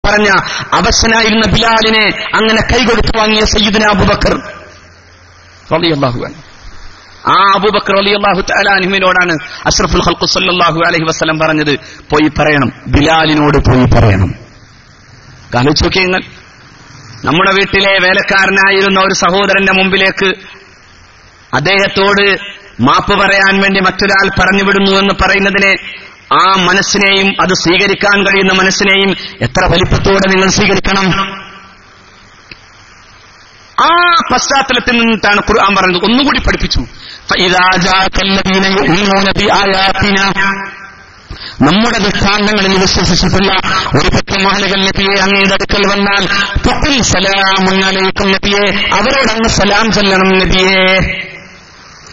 പറഞ്ഞ അവശനായിരുന്ന ബിലാലിനെ അങ്ങനെ കൈകൊടുത്തു വാങ്ങിയ സയ്യിദുനാ അബൂബക്കർ റളിയല്ലാഹു അൻഹു. ആ അബൂബക്കർ റളിയല്ലാഹു തആല അൻഹുവിനോടാണ് അഷ്റഫുൽ ഖൽഖ് സല്ലല്ലാഹു അലൈഹി വസല്ലം പറഞ്ഞത്, പോയി പറയണം, ബിലാലിനോട് പോയി പറയണം. ആലോചിച്ച് നോക്കിയേ നിങ്ങൾ, നമ്മുടെ വീട്ടിലെ വേലക്കാരനായിരുന്ന ഒരു സഹോദരന്റെ മുമ്പിലേക്ക് അദ്ദേഹത്തോട് മാപ്പ് പറയാൻ വേണ്ടി മറ്റൊരാൾ പറഞ്ഞുവിടുന്നു എന്ന് പറയുന്നതിനെ, ആ മനസ്സിനെയും അത് സ്വീകരിക്കാൻ കഴിയുന്ന മനസ്സിനെയും എത്ര വലിപ്പത്തോടെ നിങ്ങൾ സ്വീകരിക്കണം. ആ പശ്ചാത്തലത്തിൽ നിന്നിട്ടാണ് ഖുർആൻ പറഞ്ഞത്. ഒന്നുകൂടി പഠിപ്പിച്ചു, നമ്മുടെ ദൃഷ്ടാന്തങ്ങളിൽ വിശ്വസിച്ചിട്ടുള്ള ഒരു പറ്റം ആളുകൾ നബിയെ അങ്ങയുടെ അടുക്കൽ വന്നാൽ ഫഖുൽ സലാമുൻ അലൈക്കും നബിയെ, അവരോടങ്ങ് സലാം ചൊല്ലണം നബിയെ.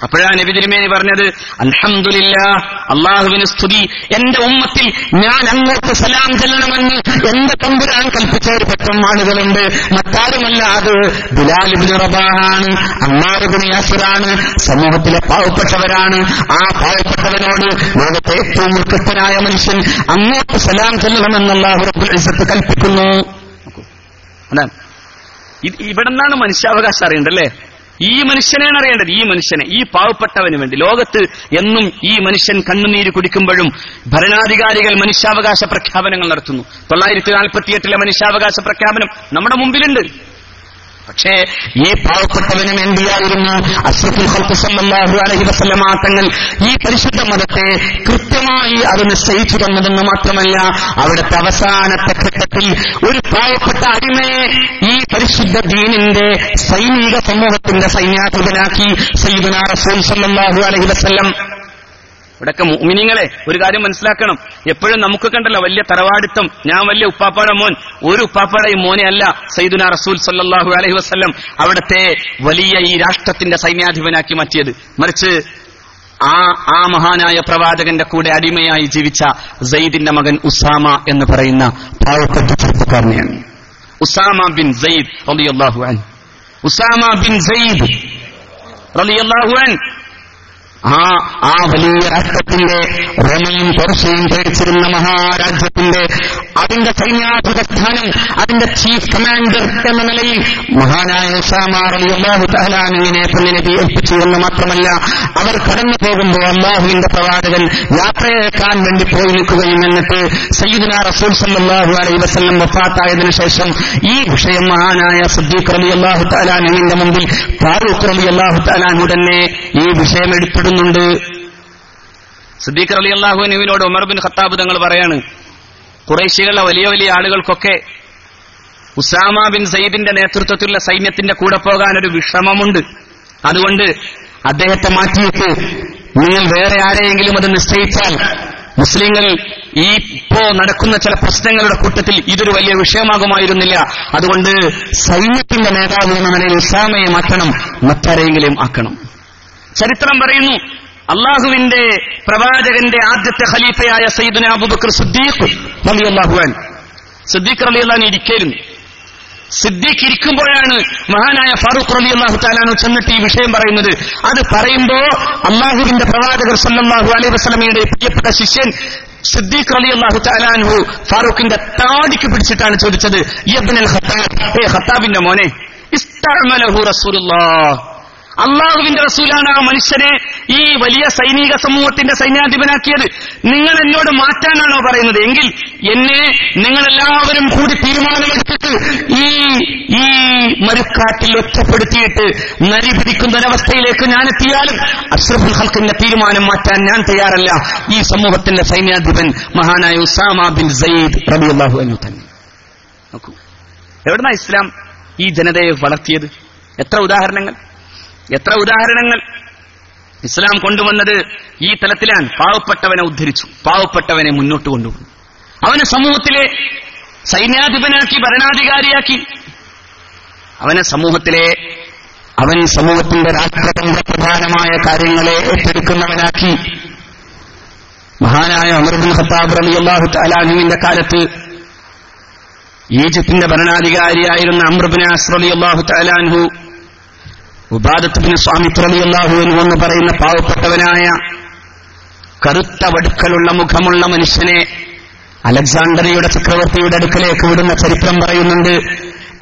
അപ്പോഴാണ് നബി തിരുമേനി പറഞ്ഞത്, അൽഹംദുലില്ലാഹ്, അല്ലാഹുവിന് സ്തുതി, എന്റെ ഉമ്മത്തിൽ ഞാൻ അങ്ങോട്ട് സലാം ചെല്ലണമെന്ന് എന്റെ തമ്പുരാൻ കൽപ്പിച്ച ഒരു പറ്റം ആളുകളുണ്ട്. മറ്റാരുമല്ല, അത് ബിലാൽ ഇബ്നു റബാഹാണ്, അമ്മാർ ഇബ്നു യാസിറാണ്, സമൂഹത്തിലെ പാവപ്പെട്ടവരാണ്. ആ പാവപ്പെട്ടവരോട് ലോകത്തെ ഏറ്റവും ഉത്കൃഷ്ടനായ മനുഷ്യൻ അങ്ങോട്ട് സലാം ചെല്ലണമെന്ന് അല്ലാഹു റബ്ബുൽ ഇസ്സത്ത് കൽപ്പിക്കുന്നു. അതാണ് ഇവിടെ നിന്നാണ് മനുഷ്യാവകാശം അറിയേണ്ടല്ലേ. ഈ മനുഷ്യനെയാണ് അറിയേണ്ടത്, ഈ മനുഷ്യനെ, ഈ പാവപ്പെട്ടവന് വേണ്ടി. ലോകത്ത് എന്നും ഈ മനുഷ്യൻ കണ്ണുനീര് കുടിക്കുമ്പോഴും ഭരണാധികാരികൾ മനുഷ്യാവകാശ പ്രഖ്യാപനങ്ങൾ നടത്തുന്നു. 1948 മനുഷ്യാവകാശ പ്രഖ്യാപനം നമ്മുടെ മുമ്പിലുണ്ട്. പക്ഷേ ഈ പാവപ്പെട്ടവന് വേണ്ടിയായിരുന്നു അഷ്റഫുൽ ഖൽഖ് സല്ലല്ലാഹു അലൈഹി വസല്ലം തങ്ങൾ ഈ പരിശുദ്ധ മതത്തെ കൃത്യമായി അത് നിശ്ചയിച്ചു തന്നതെന്ന് മാത്രമല്ല, അവിടുത്തെ അവസാനത്തെ ഘട്ടത്തിൽ ഒരു പാവപ്പെട്ട അടിമയെ ഈ പരിശുദ്ധ ദീനിന്റെ സൈനിക സമൂഹത്തിന്റെ സൈന്യാധിപനാക്കി സയ്യിദുനാ റസൂൽ സല്ലല്ലാഹു അലൈഹി വസല്ലം. ഇവിടൊക്കെ മുഅ്മിനീങ്ങളെ ഒരു കാര്യം മനസ്സിലാക്കണം. എപ്പോഴും നമുക്ക് കണ്ടല്ലോ വലിയ തറവാടിത്തം, ഞാൻ വലിയ ഉപ്പാപ്പാടെ മോൻ. ഒരു ഉപ്പാപ്പാടെയും മോനെ അല്ല സയ്യിദുനാ റസൂൽ സല്ലല്ലാഹു അലൈഹി വസല്ലം അവിടുത്തെ വലിയ ഈ രാഷ്ട്രത്തിന്റെ സൈന്യാധിപനാക്കി മാറ്റിയത്. മറിച്ച് ആ മഹാനായ പ്രവാചകന്റെ കൂടെ അടിമയായി ജീവിച്ച സെയ്ദിന്റെ മകൻ ഉസാമ എന്ന് പറയുന്ന പാവപ്പെട്ട ചെറുപ്പക്കാരനെയാണ്. ഉസാമ ബിൻ സെയ്ദ് റളിയല്ലാഹു അൻഹു. ഉസാമ ബിൻ സെയ്ദ് റളിയല്ലാഹു അൻഹു ആ വലിയ രാഷ്ട്രത്തിന്റെ, റോമയും പെർഷ്യയും ഭരിച്ചിരുന്ന മഹാരാജ്യത്തിന്റെ അതിന്റെ സൈന്യാധിപ സ്ഥാനം, അതിന്റെ ചീഫ് കമാൻഡർ എന്ന നിലയിൽ മഹാനായ ഉസാമ റളിയല്ലാഹു തആല അൻഹുവിനെ നബി ഏൽപ്പിച്ചു എന്ന് മാത്രമല്ല, അവർ കടന്നു പോകുമ്പോൾ അല്ലാഹുവിന്റെ പ്രവാചകൻ യാത്രയേക്കാൻ വേണ്ടി പോയി നിൽക്കുകയും എന്നിട്ട് സയ്യിദുനാ റസൂൽ സല്ലല്ലാഹു അലൈഹി വസല്ലം വഫാത്തായതിനു ശേഷം ഈ വിഷയം മഹാനായ സിദ്ദീഖ് റളിയല്ലാഹു തആല അൻഹുവിന്റെ മുമ്പിൽ ഫാറൂഖ് റളിയല്ലാഹു തആല അൻഹു തന്നെ ഈ വിഷയം എടുത്തിടുന്നുണ്ട്. സിദ്ദീഖ് റളിയല്ലാഹു അൻഹുവിനോട് ഉമർ ബിൻ ഖത്താബ് തങ്ങൾ പറയാണ്, ഖുറൈശികളുടെ വലിയ വലിയ ആളുകൾക്കൊക്കെ ഉസാമ ബിൻ സയ്യിദിന്റെ നേതൃത്വത്തിലുള്ള സൈന്യത്തിന്റെ കൂടെ പോകാൻ ഒരു വിഷമമുണ്ട്. അതുകൊണ്ട് അദ്ദേഹത്തെ മാറ്റിയിട്ട് നിങ്ങൾ വേറെ ആരെയെങ്കിലും അത് നിശ്ചയിച്ചാൽ മുസ്ലിങ്ങൾ ഈ ഇപ്പോ നടക്കുന്ന ചില പ്രശ്നങ്ങളുടെ കൂട്ടത്തിൽ ഇതൊരു വലിയ വിഷയമാകുമായിരുന്നില്ല. അതുകൊണ്ട് സൈന്യത്തിന്റെ നേതാവ് എന്ന നിലയിൽ ഉസാമയെ മാറ്റണം, മറ്റാരെയെങ്കിലും ആക്കണം. ചരിത്രം പറയുന്നു, അള്ളാഹുവിന്റെ പ്രവാചകന്റെ ആദ്യത്തെ ഖലീഫയായ സയ്യിദുനാ അബൂബക്കർ സിദ്ദീഖ് റളിയല്ലാഹു അൻഹു, സിദ്ദീഖ് റളിയല്ലാഹു അൻഹു ഇരിക്കയിരുന്നു. സിദ്ദീഖ് ഇരിക്കുമ്പോഴാണ് മഹാനായ ഫാറൂഖ് റളിയല്ലാഹു തആല അൻഹു ചെന്നിട്ട് ഈ വിഷയം പറയുന്നത്. അത് പറയുമ്പോ അള്ളാഹുവിന്റെ പ്രവാചകർ സല്ലല്ലാഹു അലൈഹി വസല്ലമയുടെ പ്രിയപ്പെട്ട ശിഷ്യൻ സിദ്ദീഖ് റളിയല്ലാഹു തആല അൻഹു ഫാറൂഖിന്റെ താടിക്ക് പിടിച്ചിട്ടാണ് ചോദിച്ചത്, ഇബ്നുൽ ഖത്താബ്, ഖത്താബിന്റെ മോനെ, ഇസ്തഅമലഹു റസൂലുള്ളാഹ്, അള്ളാഹുവിന്റെ റസൂലാണ് ആ മനുഷ്യനെ ഈ വലിയ സൈനിക സമൂഹത്തിന്റെ സൈന്യാധിപനാക്കിയത്. നിങ്ങൾ എന്നോട് മാറ്റാനാണോ പറയുന്നത്? എങ്കിൽ എന്നെ നിങ്ങളെല്ലാവരും കൂടി തീരുമാനമെടുത്തിട്ട് ഈ മരുക്കാറ്റിൽ ഒറ്റപ്പെടുത്തിയിട്ട് നരി പിടിക്കുന്നൊരവസ്ഥയിലേക്ക് ഞാൻ എത്തിയാലും അഷ്റഫുൽ ഖൽഖിന്റെ തീരുമാനം മാറ്റാൻ ഞാൻ തയ്യാറല്ല. ഈ സമൂഹത്തിന്റെ സൈന്യാധിപൻ മഹാനായ ഉസാമ ബിൻ സെയ്ദ് റളിയല്ലാഹു അൻഹു തന്നെ. നോക്കൂ, എവിടുന്നാ ഇസ്ലാം ഈ ജനതയെ വളർത്തിയത്? എത്ര ഉദാഹരണങ്ങൾ ഇസ്ലാം കൊണ്ടുവന്നത് ഈ തലത്തിലാണ്. പാവപ്പെട്ടവനെ ഉദ്ധരിച്ചു, പാവപ്പെട്ടവനെ മുന്നോട്ട് കൊണ്ടുപോകും, അവനെ സമൂഹത്തിലെ സൈന്യാധിപനാക്കി, ഭരണാധികാരിയാക്കി, അവൻ സമൂഹത്തിന്റെ രാഷ്ട്രതന്ത്ര പ്രധാനമായ കാര്യങ്ങളെ ഏറ്റെടുക്കുന്നവനാക്കി. മഹാനായ ഉമർ ബിൻ ഖത്താബ് റളിയല്ലാഹു തആല അൻഹുവിന്റെ കാലത്ത് ഈജിപ്തിന്റെ ഭരണാധികാരിയായിരുന്ന അംർ ബിൻ ആസ് റളിയല്ലാഹു തആല അൻഹു ഉബാദത്ത് ബിൻ സ്വാമിത് റളിയല്ലാഹു അൻഹു എന്ന് പറയുന്ന പാവപ്പെട്ടവനായ കറുത്ത വടുക്കലുള്ള മുഖമുള്ള മനുഷ്യനെ അലക്സാണ്ടറിയുടെ ചക്രവർത്തിയുടെ അടുക്കലേക്ക് വിടുന്ന ചരിത്രം പറയുന്നുണ്ട്.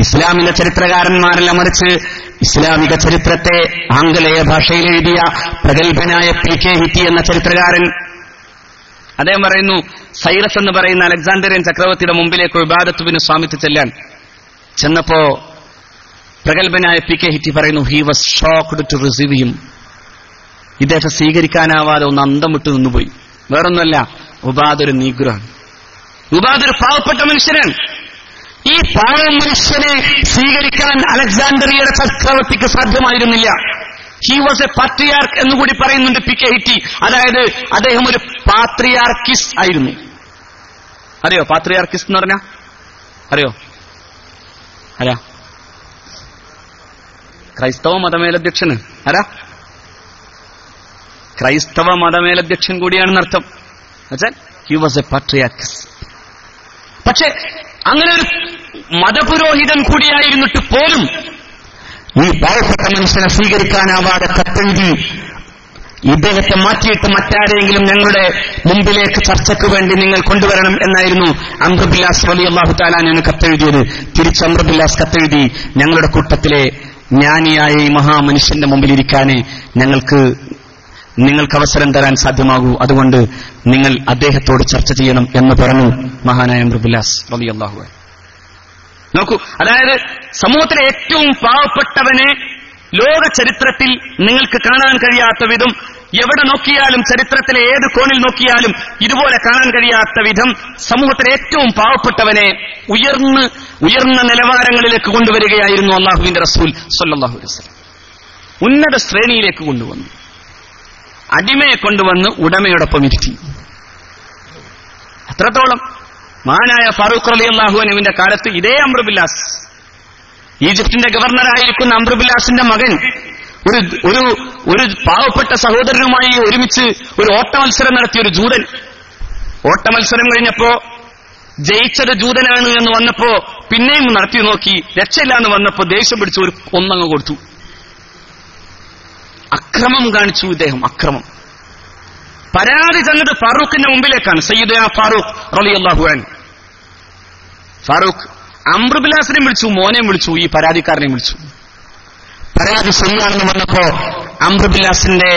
ഇസ്ലാമിന്റെ ചരിത്രകാരന്മാരല്ല, മറിച്ച് ഇസ്ലാമിക ചരിത്രത്തെ ആംഗലേയ ഭാഷയിൽ എഴുതിയ പ്രഗത്ഭനായ PK ഹിറ്റി എന്ന ചരിത്രകാരൻ അദ്ദേഹം പറയുന്നു, സൈറസ് എന്ന് പറയുന്ന അലക്സാണ്ടറിയൻ ചക്രവർത്തിയുടെ മുമ്പിലേക്ക് ഇബാദത്തുവിന് സ്വാമിത്വം ചെല്ലാൻ ചെന്നപ്പോ പ്രഗത്ഭനായ PK ഹിറ്റി പറയുന്നു, he was shocked to receive him. ഇദ്ദേഹത്തെ സ്വീകരിക്കാനാവാതെ ഒന്ന് അന്തം വിട്ടു നിന്നുപോയി. വേറൊന്നുമല്ല, ഉബാദൊരു നീഗ്രോആണ്, ഉബാദൊരു പാവപ്പെട്ട മനുഷ്യനാണ്. ഈ പാവ മനുഷ്യനെ സ്വീകരിക്കാൻ അലക്സാണ്ടറിയയുടെ ചക്രവർത്തിക്ക് സാധ്യമായിരുന്നില്ല. ഹി വാസ് എ പാട്രിയാർക്ക് എന്നുകൂടി പറയുന്നുണ്ട് PK ഹിറ്റി. അതായത് അദ്ദേഹം ഒരു പാത്രിയാർക്കിസ് ആയിരുന്നു. അറിയോ പാത്രിയാർക്കിസ് എന്ന് പറഞ്ഞാ? അറിയോ? ആരാ? ക്രൈസ്തവ മതമേലധ്യക്ഷന്. ആരാ? ക്രൈസ്തവ മതമേലധ്യക്ഷൻ കൂടിയാണെന്നർത്ഥം. എന്നുവെച്ചാൽ ഹി വാസ് എ പാട്രിയാർക്കിസ്. പക്ഷെ അങ്ങനെ ഒരു മതപുരോഹിതൻ കൂടിയായിരുന്നിട്ട് പോലും ഈ പാവപ്പെട്ട മനുഷ്യനെ സ്വീകരിക്കാനാവാതെ കത്തെഴുതി ഇദ്ദേഹത്തെ മാറ്റിയിട്ട് മറ്റാരെങ്കിലും ഞങ്ങളുടെ മുമ്പിലേക്ക് ചർച്ചയ്ക്ക് വേണ്ടി നിങ്ങൾ കൊണ്ടുവരണം എന്നായിരുന്നു അംർ ബില്ലാസ് റളിയല്ലാഹു തആല അൻഹു കത്തെഴുതിയത്. തിരിച്ച് അംർ ബില്ലാസ് കത്തെഴുതി, ഞങ്ങളുടെ കൂട്ടത്തിലെ ജ്ഞാനിയായ ഈ മഹാമനുഷ്യന്റെ മുമ്പിലിരിക്കാനേ നിങ്ങൾക്ക് അവസരം തരാൻ സാധ്യമാകൂ, അതുകൊണ്ട് നിങ്ങൾ അദ്ദേഹത്തോട് ചർച്ച ചെയ്യണം എന്ന് പറഞ്ഞു മഹാനായ അംർ ബില്ലാസ് റളിയല്ലാഹു അൻഹു. നോക്കൂ, അതായത് സമൂഹത്തിലെ ഏറ്റവും പാവപ്പെട്ടവനെ ലോക ചരിത്രത്തിൽ നിങ്ങൾക്ക് കാണാൻ കഴിയാത്ത വിധം, എവിടെ നോക്കിയാലും ചരിത്രത്തിലെ ഏത് കോണിൽ നോക്കിയാലും ഇതുപോലെ കാണാൻ കഴിയാത്ത വിധം സമൂഹത്തിലെ ഏറ്റവും പാവപ്പെട്ടവനെ ഉയർന്ന നിലവാരങ്ങളിലേക്ക് കൊണ്ടുവരികയായിരുന്നു അല്ലാഹുവിന്റെ റസൂൽ സ്വല്ലല്ലാഹു അലൈഹി വസല്ലം. ഉന്നത ശ്രേണിയിലേക്ക് കൊണ്ടുവന്നു. അടിമയെ കൊണ്ടുവന്ന് ഉടമയോടൊപ്പം ഇരുത്തി. അത്രത്തോളം മഹാനായ ഫാറൂഖ് റളിയല്ലാഹു അൻഹുവിന്റെ കാലത്ത് ഇതേ അംർ ബില്ലാസ്, ഈജിപ്തിന്റെ ഗവർണറായിരിക്കുന്ന അംർ ബില്ലാസിന്റെ മകൻ ഒരു പാവപ്പെട്ട സഹോദരനുമായി ഒരുമിച്ച് ഒരു ഓട്ടമത്സരം നടത്തിയൊരു ജൂതൻ. ഓട്ടമത്സരം കഴിഞ്ഞപ്പോ ജയിച്ചത് ജൂതനാണ് എന്ന് വന്നപ്പോ പിന്നെയും നടത്തി നോക്കി, രക്ഷയില്ല എന്ന് വന്നപ്പോ ദേഷ്യം പിടിച്ച് ഒരു ഒന്നങ്ങ് കൊടുത്തു. അക്രമം കാണിച്ചു ഇദ്ദേഹം, അക്രമം. പരാതി ചെന്നത് ഫാറൂഖിന്റെ മുമ്പിലേക്കാണ്, സയ്യിദുനാ ഫാറൂഖ് റളിയല്ലാഹു അൻഹു. ഫാറൂഖ് അംർ ബില്ലാസിനെ വിളിച്ചു, മോനെ വിളിച്ചു, ഈ പരാതിക്കാരനെ വിളിച്ചു. പരാതി ശരിയാണെന്ന് വന്നപ്പോ അംർ ബില്ലാസിന്റെ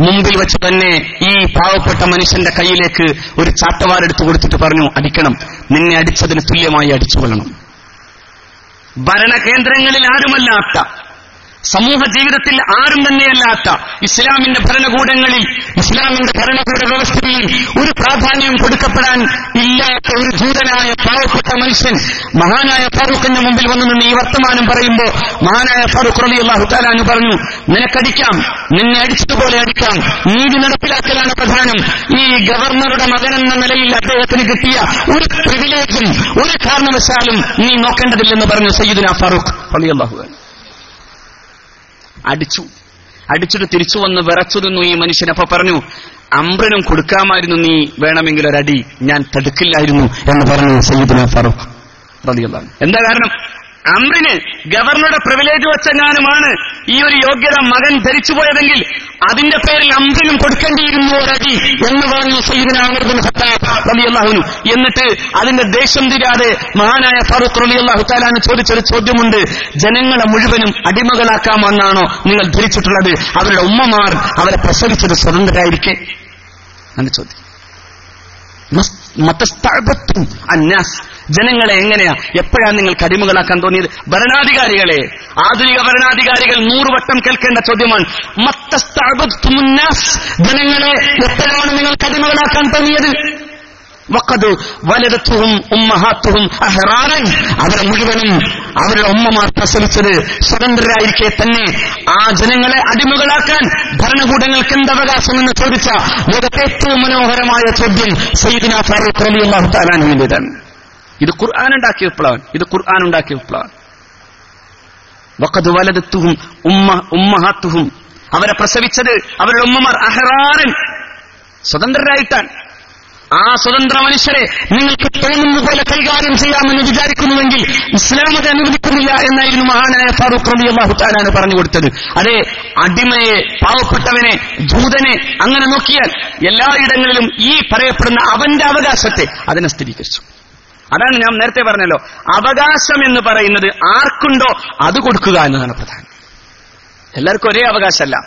മുമ്പിൽ വെച്ച് തന്നെ ഈ പാവപ്പെട്ട മനുഷ്യന്റെ കയ്യിലേക്ക് ഒരു ചാട്ടവാറെടുത്ത് കൊടുത്തിട്ട് പറഞ്ഞു, അടിക്കണം, നിന്നെ അടിച്ചതിന് തുല്യമായി അടിച്ചുകൊള്ളണം. ഭരണകേന്ദ്രങ്ങളിൽ ആരുമല്ലാത്ത, സമൂഹ ജീവിതത്തിൽ ആരും തന്നെയല്ലാത്ത ഇസ്ലാമിന്റെ ഭരണകൂടങ്ങളിൽ, ഇസ്ലാമിന്റെ ഭരണകൂട വ്യവസ്ഥയിൽ ഒരു പ്രാധാന്യം കൊടുക്കപ്പെടാൻ ഇല്ലാത്ത ഒരു ജൂതനായ പാവപ്പെട്ട മനുഷ്യൻ മഹാനായ ഫാറൂഖിന്റെ മുമ്പിൽ വന്നു നിന്ന് ഈ വർത്തമാനം പറയുമ്പോൾ മഹാനായ ഫാറൂഖ് റളിയല്ലാഹു തആല അൻഹു പറഞ്ഞു, നിനക്കടിക്കാം, നിന്നെ അടിച്ചതുപോലെ അടിക്കാം, നീതി നടപ്പിലാക്കലാണ് പ്രധാനം. ഈ ഗവർണറുടെ മകനെന്ന നിലയിൽ അദ്ദേഹത്തിന് കിട്ടിയ ഒരു പ്രിവിലേജും ഒരു കാരണവശാലും നീ നോക്കേണ്ടതില്ലെന്ന് പറഞ്ഞു സയ്യിദുനാ ഫാറൂഖ് റളിയല്ലാഹു അൻഹു. അടിച്ചിട്ട് തിരിച്ചു വന്ന് വിറച്ചു നിന്നു ഈ മനുഷ്യൻ. അപ്പൊ പറഞ്ഞു, അംറിനും കൊടുക്കാമായിരുന്നു നീ വേണമെങ്കിൽ ഒരടി, ഞാൻ തടുക്കില്ലായിരുന്നു എന്ന് പറഞ്ഞു സയ്യിദുനാ ഫാറൂഖ് റളിയല്ലാഹു അൻഹു. എന്താ കാരണം? അംറിന് ഗവർണറുടെ പ്രിവിലേജ് വെച്ചെങ്ങാനുമാണ് ഈ ഒരു യോഗ്യത മകൻ ധരിച്ചുപോയതെങ്കിൽ അതിന്റെ പേരിൽ അംറിനും കൊടുക്കേണ്ടിയിരുന്നു ഒരടി എന്ന് പറഞ്ഞു സയ്യിദുനാ ഉമർ ഇബ്നു ഖത്താബ് റളിയല്ലാഹു അൻഹു. എന്നിട്ട് അതിന്റെ ദേഷ്യം തീരാതെ മഹാനായ ഫാറൂഖ് റളിയല്ലാഹു തആല അൻഹു ചോദിച്ചൊരു ചോദ്യമുണ്ട്, ജനങ്ങളെ മുഴുവനും അടിമകളാക്കാമെന്നാണോ നിങ്ങൾ ധരിച്ചിട്ടുള്ളത്? അവരുടെ ഉമ്മമാർ അവരെ പ്രസവിച്ചത് സ്വതന്ത്രരായിരിക്കെ എന്ന ചോദ്യം. ജനങ്ങളെ എങ്ങനെയാ, എപ്പോഴാണ് നിങ്ങൾക്ക് അടിമകളാക്കാൻ തോന്നിയത്? ഭരണാധികാരികളെ, ആധുനിക ഭരണാധികാരികൾ 100 വട്ടം കേൾക്കേണ്ട ചോദ്യമാണ്. ജനങ്ങളെ എപ്പോഴാണ് നിങ്ങൾക്ക് അടിമകളാക്കാൻ തോന്നിയത്? വഖദ് വലദത്തുഹും ഉമ്മഹാത്തുഹും അഹ്റാറൻ, അവരെ മുഴുവനും അവരുടെ ഉമ്മമാർ പ്രസവിച്ചത് സ്വതന്ത്രരായിരിക്കെ തന്നെ ആ ജനങ്ങളെ അടിമകളാക്കാൻ ഭരണകൂടങ്ങൾക്ക് എന്തവകാശമെന്ന് ചോദിച്ച ലോകത്തെ ഏറ്റവും മനോഹരമായ ചോദ്യം സയ്യിദുനാ ഫാറൂഖ് റളിയല്ലാഹു തആല അൻഹുവിന്റേതാണ്. ഇത് ഖുർആൻ ഉണ്ടാക്കിയ വിപ്ലവം. വഖദ് വലദത്തുഹും ഉമ്മഹാത്തുഹും, അവരെ പ്രസവിച്ചത് അവരുടെ ഉമ്മമാർ അഹ്റാറൻ, സ്വതന്ത്രരായിട്ടാണ്. ആ സ്വതന്ത്ര മനുഷ്യരെ നിങ്ങൾക്ക് തോന്നുന്ന പോലെ കൈകാര്യം ചെയ്യാമെന്ന് വിചാരിക്കുന്നുവെങ്കിൽ ഇസ്ലാം അത് അനുവദിക്കുന്നില്ല എന്നായിരുന്നു മഹാനായ ഫാറൂഖ് റളിയല്ലാഹു തആല പറഞ്ഞു കൊടുത്തത്. അതെ, അടിമയെ, പാവപ്പെട്ടവനെ, ജൂതനെ അങ്ങനെ നോക്കിയാൽ എല്ലായിടങ്ങളിലും ഈ പറയപ്പെടുന്ന അവന്റെ അവകാശത്തെ അതിനെ സ്ഥിരീകരിച്ചു. അതാണ് ഞാൻ നേരത്തെ പറഞ്ഞല്ലോ, അവകാശം എന്ന് പറയുന്നത് ആർക്കുണ്ടോ അത് കൊടുക്കുക എന്നതാണ് പ്രധാനം. എല്ലാവർക്കും ഒരേ അവകാശമല്ല.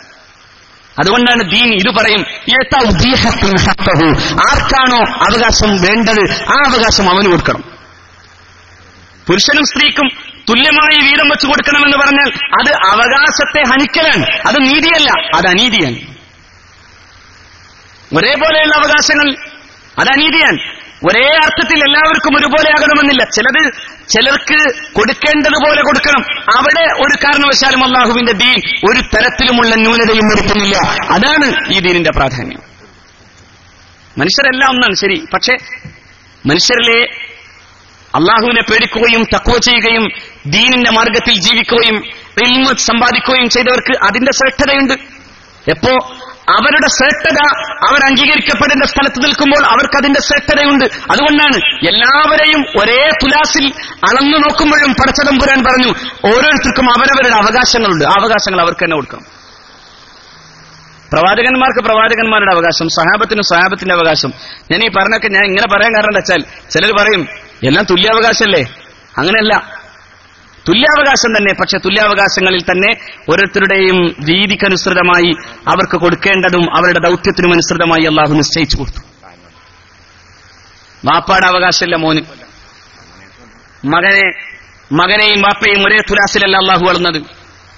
അതുകൊണ്ടാണ് ദീൻ ഇത് പറയും, ആർക്കാണോ അവകാശം വേണ്ടത് ആ അവകാശം അവന് കൊടുക്കണം. പുരുഷനും സ്ത്രീക്കും തുല്യമായി വീതം വെച്ചു കൊടുക്കണമെന്ന് പറഞ്ഞാൽ അത് അവകാശത്തെ ഹനിക്കലാണ്, അത് നീതിയല്ല, അത് അനീതിയാണ്. ഒരേപോലെയുള്ള അവകാശങ്ങൾ അത് അനീതിയാണ്. ഒരേ അർത്ഥത്തിൽ എല്ലാവർക്കും ഒരുപോലെ ആകണമെന്നില്ല. ചിലർക്ക് കൊടുക്കേണ്ടതുപോലെ കൊടുക്കണം. അവിടെ ഒരു കാരണവശാലും അള്ളാഹുവിന്റെ ദീൻ ഒരു തരത്തിലുമുള്ള ന്യൂനതയും വരുത്തുന്നില്ല. അതാണ് ഈ ദീനിന്റെ പ്രാധാന്യം. മനുഷ്യരെല്ലാം ഒന്നാണ്, ശരി. പക്ഷെ മനുഷ്യരിലെ അള്ളാഹുവിനെ പേടിക്കുകയും തഖ്വ ചെയ്യുകയും ദീനിന്റെ മാർഗത്തിൽ ജീവിക്കുകയും ഇൽമ് സമ്പാദിക്കുകയും ചെയ്തവർക്ക് അതിന്റെ ശ്രേഷ്ഠതയുണ്ട്. എപ്പോ അവരുടെ ശ്രേഷ്ഠത അവർ അംഗീകരിക്കപ്പെടേണ്ട സ്ഥലത്ത് നിൽക്കുമ്പോൾ അവർക്ക് അതിന്റെ ശ്രേഷ്ഠതയുണ്ട്. അതുകൊണ്ടാണ് എല്ലാവരെയും ഒരേ തുലാസിൽ അളന്നു നോക്കുമ്പോഴും പടച്ചതമ്പുരാൻ പറഞ്ഞു, ഓരോരുത്തർക്കും അവരവരുടെ അവകാശങ്ങളുണ്ട്, ആ അവകാശങ്ങൾ അവർക്ക് തന്നെ കൊടുക്കണം. പ്രവാചകന്മാർക്ക് പ്രവാചകന്മാരുടെ അവകാശം, സഹാബത്തിന് സഹാബത്തിന്റെ അവകാശം. ഞാൻ ഈ പറഞ്ഞൊക്കെ ഞാൻ ഇങ്ങനെ പറയാൻ കാരണം എന്താ വെച്ചാൽ ചിലർ പറയും എല്ലാം തുല്യാവകാശമല്ലേ. അങ്ങനെയല്ല, തുല്യാവകാശം തന്നെ. പക്ഷെ തുല്യാവകാശങ്ങളിൽ തന്നെ ഓരോരുത്തരുടെയും രീതിക്കനുസൃതമായി അവർക്ക് കൊടുക്കേണ്ടതും അവരുടെ ദൗത്യത്തിനും അനുസൃതമായി അള്ളാഹു നിശ്ചയിച്ചു കൊടുത്തു. വാപ്പാടെ അവകാശമില്ല മോന്. മകനെയും വാപ്പയും ഒരേ തുലാസിലല്ല അള്ളാഹു വളർന്നത്.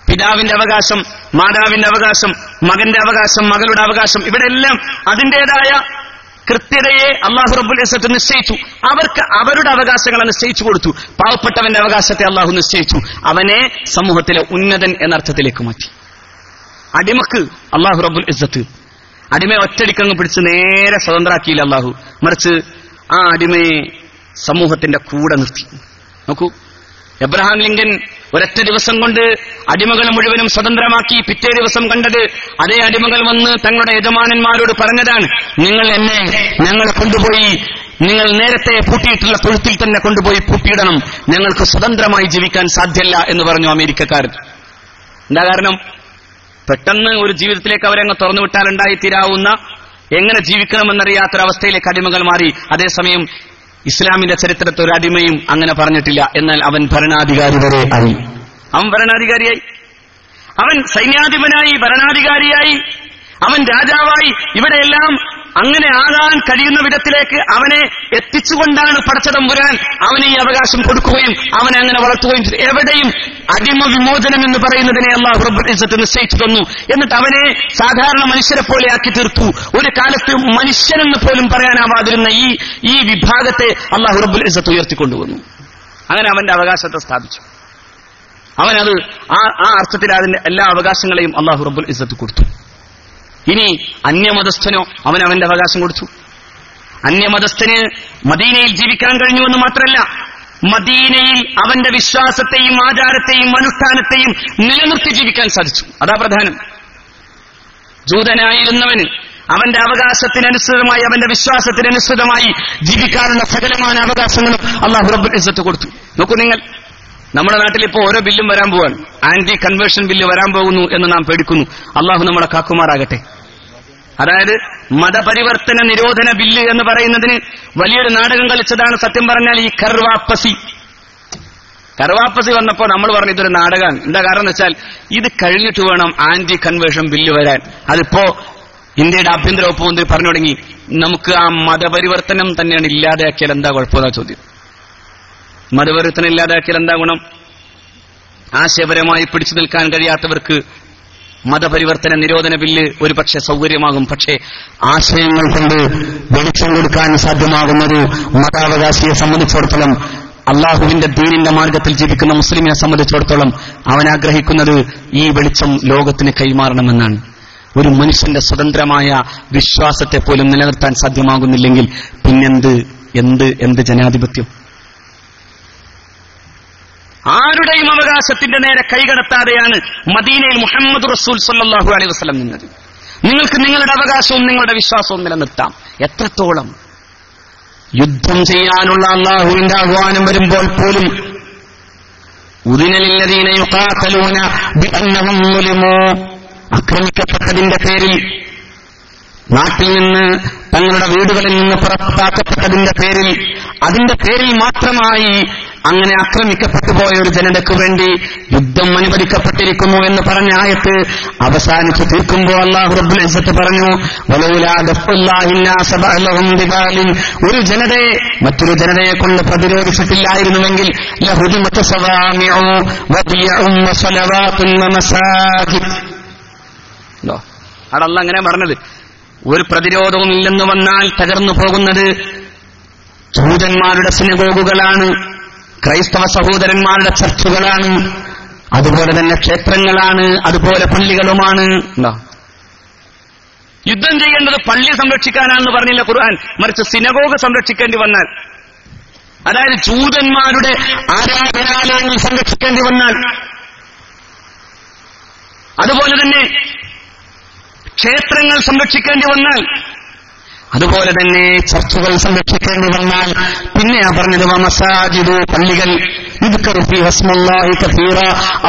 പിതാവിന്റെ അവകാശം, മാതാവിന്റെ അവകാശം, മകന്റെ അവകാശം, മകളുടെ അവകാശം, ഇവിടെ എല്ലാം അതിന്റേതായ കൃത്യതയെ അള്ളാഹു റബ്ബുൽ ഇസ്സത്ത് നിശ്ചയിച്ചു. അവർക്ക് അവരുടെ അവകാശങ്ങളെ നിശ്ചയിച്ചു കൊടുത്തു. പാവപ്പെട്ടവന്റെ അവകാശത്തെ അള്ളാഹു നിശ്ചയിച്ചു. അവനെ സമൂഹത്തിലെ ഉന്നതൻ എന്നർത്ഥത്തിലേക്ക് മാറ്റി. അടിമക്ക് അള്ളാഹു റബ്ബുൽ ഇസ്സത്ത് അടിമയെ ഒറ്റടിക്കങ്ങ് പിടിച്ച് നേരെ സ്വതന്ത്രാക്കിയില്ല അള്ളാഹു. മറിച്ച് ആ അടിമയെ സമൂഹത്തിന്റെ കൂടെ നിർത്തി. നോക്കൂ, എബ്രഹാം ലിങ്കൻ ഒരൊറ്റ ദിവസം കൊണ്ട് അടിമകൾ മുഴുവനും സ്വതന്ത്രമാക്കി. പിറ്റേ ദിവസം കണ്ടത് അതേ അടിമകൾ വന്ന് തങ്ങളുടെ യജമാനന്മാരോട് പറഞ്ഞതാണ്, ഞങ്ങളെ കൊണ്ടുപോയി നിങ്ങൾ നേരത്തെ പൂട്ടിയിട്ടുള്ള തൊഴുത്തിൽ തന്നെ കൊണ്ടുപോയി പൂട്ടിയിടണം, ഞങ്ങൾക്ക് സ്വതന്ത്രമായി ജീവിക്കാൻ സാധ്യമല്ല എന്ന് പറഞ്ഞു അമേരിക്കക്കാരൻ. എന്താ കാരണം? പെട്ടെന്ന് ഒരു ജീവിതത്തിലേക്ക് അവരങ്ങ് തുറന്നു വിട്ടാൽ ഉണ്ടായിത്തീരാവുന്ന, എങ്ങനെ ജീവിക്കണമെന്നറിയാത്തൊരവസ്ഥയിലേക്ക് അടിമകൾ മാറി. അതേസമയം ഇസ്ലാമിന്റെ ചരിത്രത്തിൽ ഒരു അടിമയും അങ്ങനെ പറഞ്ഞിട്ടില്ല. എന്നാൽ അവൻ ഭരണാധികാരി വരെ ആയി. അവൻ ഭരണാധികാരിയായി, അവൻ സൈന്യാധിപനായി, ഭരണാധികാരിയായി, അവൻ രാജാവായി. ഇവിടെയെല്ലാം അങ്ങനെ ആകാൻ കഴിയുന്ന വിധത്തിലേക്ക് അവനെ എത്തിച്ചുകൊണ്ടാണ് പടച്ചതമ്പുരാൻ അവന് ഈ അവകാശം കൊടുക്കുകയും അവനെ അങ്ങനെ വളർത്തുകയും ചെയ്തു. എവിടെയും അടിമ വിമോചനം എന്ന് പറയുന്നതിനെ അല്ലാഹു റബ്ബുൽ ഇസ്സത്ത് നിശ്ചയിച്ചു തന്നു. എന്നിട്ട് അവനെ സാധാരണ മനുഷ്യരെ പോലെ ആക്കി തീർത്തു. ഒരു കാലത്ത് മനുഷ്യനെന്ന് പോലും പറയാനാവാതിരുന്ന ഈ വിഭാഗത്തെ അല്ലാഹു റബ്ബുൽ ഇസ്സത്ത് ഉയർത്തിക്കൊണ്ടുവന്നു. അങ്ങനെ അവന്റെ അവകാശത്തെ സ്ഥാപിച്ചു. അവനത് ആ അർത്ഥത്തിൽ അതിന്റെ എല്ലാ അവകാശങ്ങളെയും അല്ലാഹു റബ്ബുൽ ഇസ്സത്ത് കൊടുത്തു. ഇനി അന്യമതസ്ഥനോ അവന്റെ അവകാശം കൊടുത്തു. അന്യമതസ്ഥന് മദീനയിൽ ജീവിക്കാൻ കഴിഞ്ഞുവെന്ന് മാത്രമല്ല, മദീനയിൽ അവന്റെ വിശ്വാസത്തെയും ആചാരത്തെയും അനുഷ്ഠാനത്തെയും നിലനിർത്തി ജീവിക്കാൻ സാധിച്ചു. അതാ പ്രധാനം. ജൂതനായിരുന്നവന് അവന്റെ അവകാശത്തിനനുസൃതമായി, അവന്റെ വിശ്വാസത്തിനനുസൃതമായി ജീവിക്കാനുള്ള സകലമായ അവകാശങ്ങളും അല്ലാഹു റബ്ബുൽ ഇസ്സത്ത് കൊടുത്തു. നോക്കൂ നിങ്ങൾ, നമ്മുടെ നാട്ടിൽ ഇപ്പോൾ ഓരോ ബില്ലും വരാൻ പോവാണ്. ആന്റി കൺവേർഷൻ ബില്ല് വരാൻ പോകുന്നു എന്ന് നാം പേടിക്കുന്നു. അള്ളാഹു നമ്മളെ കാക്കുമാറാകട്ടെ. അതായത് മതപരിവർത്തന നിരോധന ബില്ല് എന്ന് പറയുന്നതിന് വലിയൊരു നാടകം കളിച്ചതാണ് സത്യം പറഞ്ഞാൽ ഈ കർവാപ്പസി വന്നപ്പോൾ നമ്മൾ പറഞ്ഞു ഇതൊരു നാടകമാണ്. എന്താ കാരണം എന്ന് വെച്ചാൽ ഇത് കഴിഞ്ഞിട്ട് വേണം ആന്റി കൺവേർഷൻ ബില്ല് വരാൻ. അതിപ്പോ ഇന്ത്യയുടെ ആഭ്യന്തര വകുപ്പ് മന്ത്രി പറഞ്ഞു തുടങ്ങി, നമുക്ക് ആ മതപരിവർത്തനം തന്നെയാണ് ഇല്ലാതെയാക്കിയാൽ എന്താ കുഴപ്പമെന്നാ ചോദ്യം. മതപരിവർത്തനം ഇല്ലാതാക്കിയാൽ എന്താ ഗുണം? ആശയപരമായി പിടിച്ചു നിൽക്കാൻ കഴിയാത്തവർക്ക് മതപരിവർത്തന നിരോധന ബില്ല് ഒരു പക്ഷേ സൗകര്യമാകും. പക്ഷേ ആശയങ്ങൾ കൊണ്ട് വെളിച്ചം കൊടുക്കാൻ സാധ്യമാകുന്നത് മതാവകാശിയെ സംബന്ധിച്ചിടത്തോളം, അള്ളാഹുവിന്റെ ദീനിന്റെ മാർഗത്തിൽ ജീവിക്കുന്ന മുസ്ലിമിനെ സംബന്ധിച്ചിടത്തോളം അവൻ ആഗ്രഹിക്കുന്നത് ഈ വെളിച്ചം ലോകത്തിന് കൈമാറണമെന്നാണ്. ഒരു മനുഷ്യന്റെ സ്വതന്ത്രമായ വിശ്വാസത്തെ പോലും നിലനിർത്താൻ സാധ്യമാകുന്നില്ലെങ്കിൽ പിന്നെന്ത് ജനാധിപത്യം? ആരുടെയും അവകാശത്തിന്റെ നേരെ കൈകടത്താതെയാണ് മദീനയിൽ മുഹമ്മദ് റസൂൽ സല്ലല്ലാഹു അലൈഹി വസല്ലം നിന്നത്. നിങ്ങൾക്ക് നിങ്ങളുടെ അവകാശവും നിങ്ങളുടെ വിശ്വാസവും നിലനിർത്താം. എത്രത്തോളം യുദ്ധം ചെയ്യാനുള്ള അല്ലാഹുവിന്റെ ആഹ്വാനം വരുമ്പോൾ പോലും ഉദിനലില്ലദീന യുഖാതലൂന ബിഅന്നഹും ളുലിമൂ, ആക്രമിക്കപ്പെട്ടതിന്റെ പേരിൽ, നാട്ടിൽ നിന്ന് തങ്ങളുടെ വീടുകളിൽ നിന്ന് പുറത്താക്കപ്പെട്ടതിന്റെ പേരിൽ, അതിന്റെ പേരിൽ മാത്രമായി അങ്ങനെ ആക്രമിക്കപ്പെട്ടു പോയ ഒരു ജനതയ്ക്കു വേണ്ടി യുദ്ധം അനുവദിക്കപ്പെട്ടിരിക്കുന്നു എന്ന് പറഞ്ഞ ആയത്ത് അവസാനിച്ചു തീർക്കുമ്പോൾ അല്ലാഹു റബ്ബുൽ ഇസ്സത്ത് പറഞ്ഞു, വലൗലാ ദഫ്ഉല്ലാഹി നാസ ബഅലഹും ബിബാലിൻ, ഒരു ജനതയെ മറ്റൊരു ജനതയെ കൊണ്ട് പ്രതിരോധിച്ചിട്ടില്ലായിരുന്നുവെങ്കിൽ ലഹുദിമത സവാമിഉ വബിയഉം വസലവാതുൻ വമസാജിദ്. അടല്ല അങ്ങനെ പറഞ്ഞത്. ഒരു പ്രതിരോധവും ഇല്ലെന്ന് വന്നാൽ തകർന്നു പോകുന്നത് ജൂതന്മാരുടെ സിനഗോഗുകളാണ്, ക്രൈസ്തവ സഹോദരന്മാരുടെ ചർച്ചുകളാണ്, അതുപോലെ തന്നെ ക്ഷേത്രങ്ങളാണ്, അതുപോലെ പള്ളികളുമാണ്. യുദ്ധം ചെയ്യേണ്ടത് പള്ളി സംരക്ഷിക്കാനാണെന്ന് പറഞ്ഞില്ല ഖുർആൻ, മറിച്ച് സിനഗോഗ് സംരക്ഷിക്കേണ്ടി വന്നാൽ, അതായത് ജൂതന്മാരുടെ ആരാധനാലയങ്ങൾ സംരക്ഷിക്കേണ്ടി വന്നാൽ, അതുപോലെ തന്നെ ക്ഷേത്രങ്ങൾ സംരക്ഷിക്കേണ്ടി വന്നാൽ, അതുപോലെ തന്നെ ചർച്ചുകൾ സംരക്ഷിക്കേണ്ടി വന്നാൽ, പിന്നെയാ പറഞ്ഞത് വമസാജിദു, പള്ളികൾ, യുദ്കറു ഫീഹി ഇസ്മുല്ലാഹി കസീറ,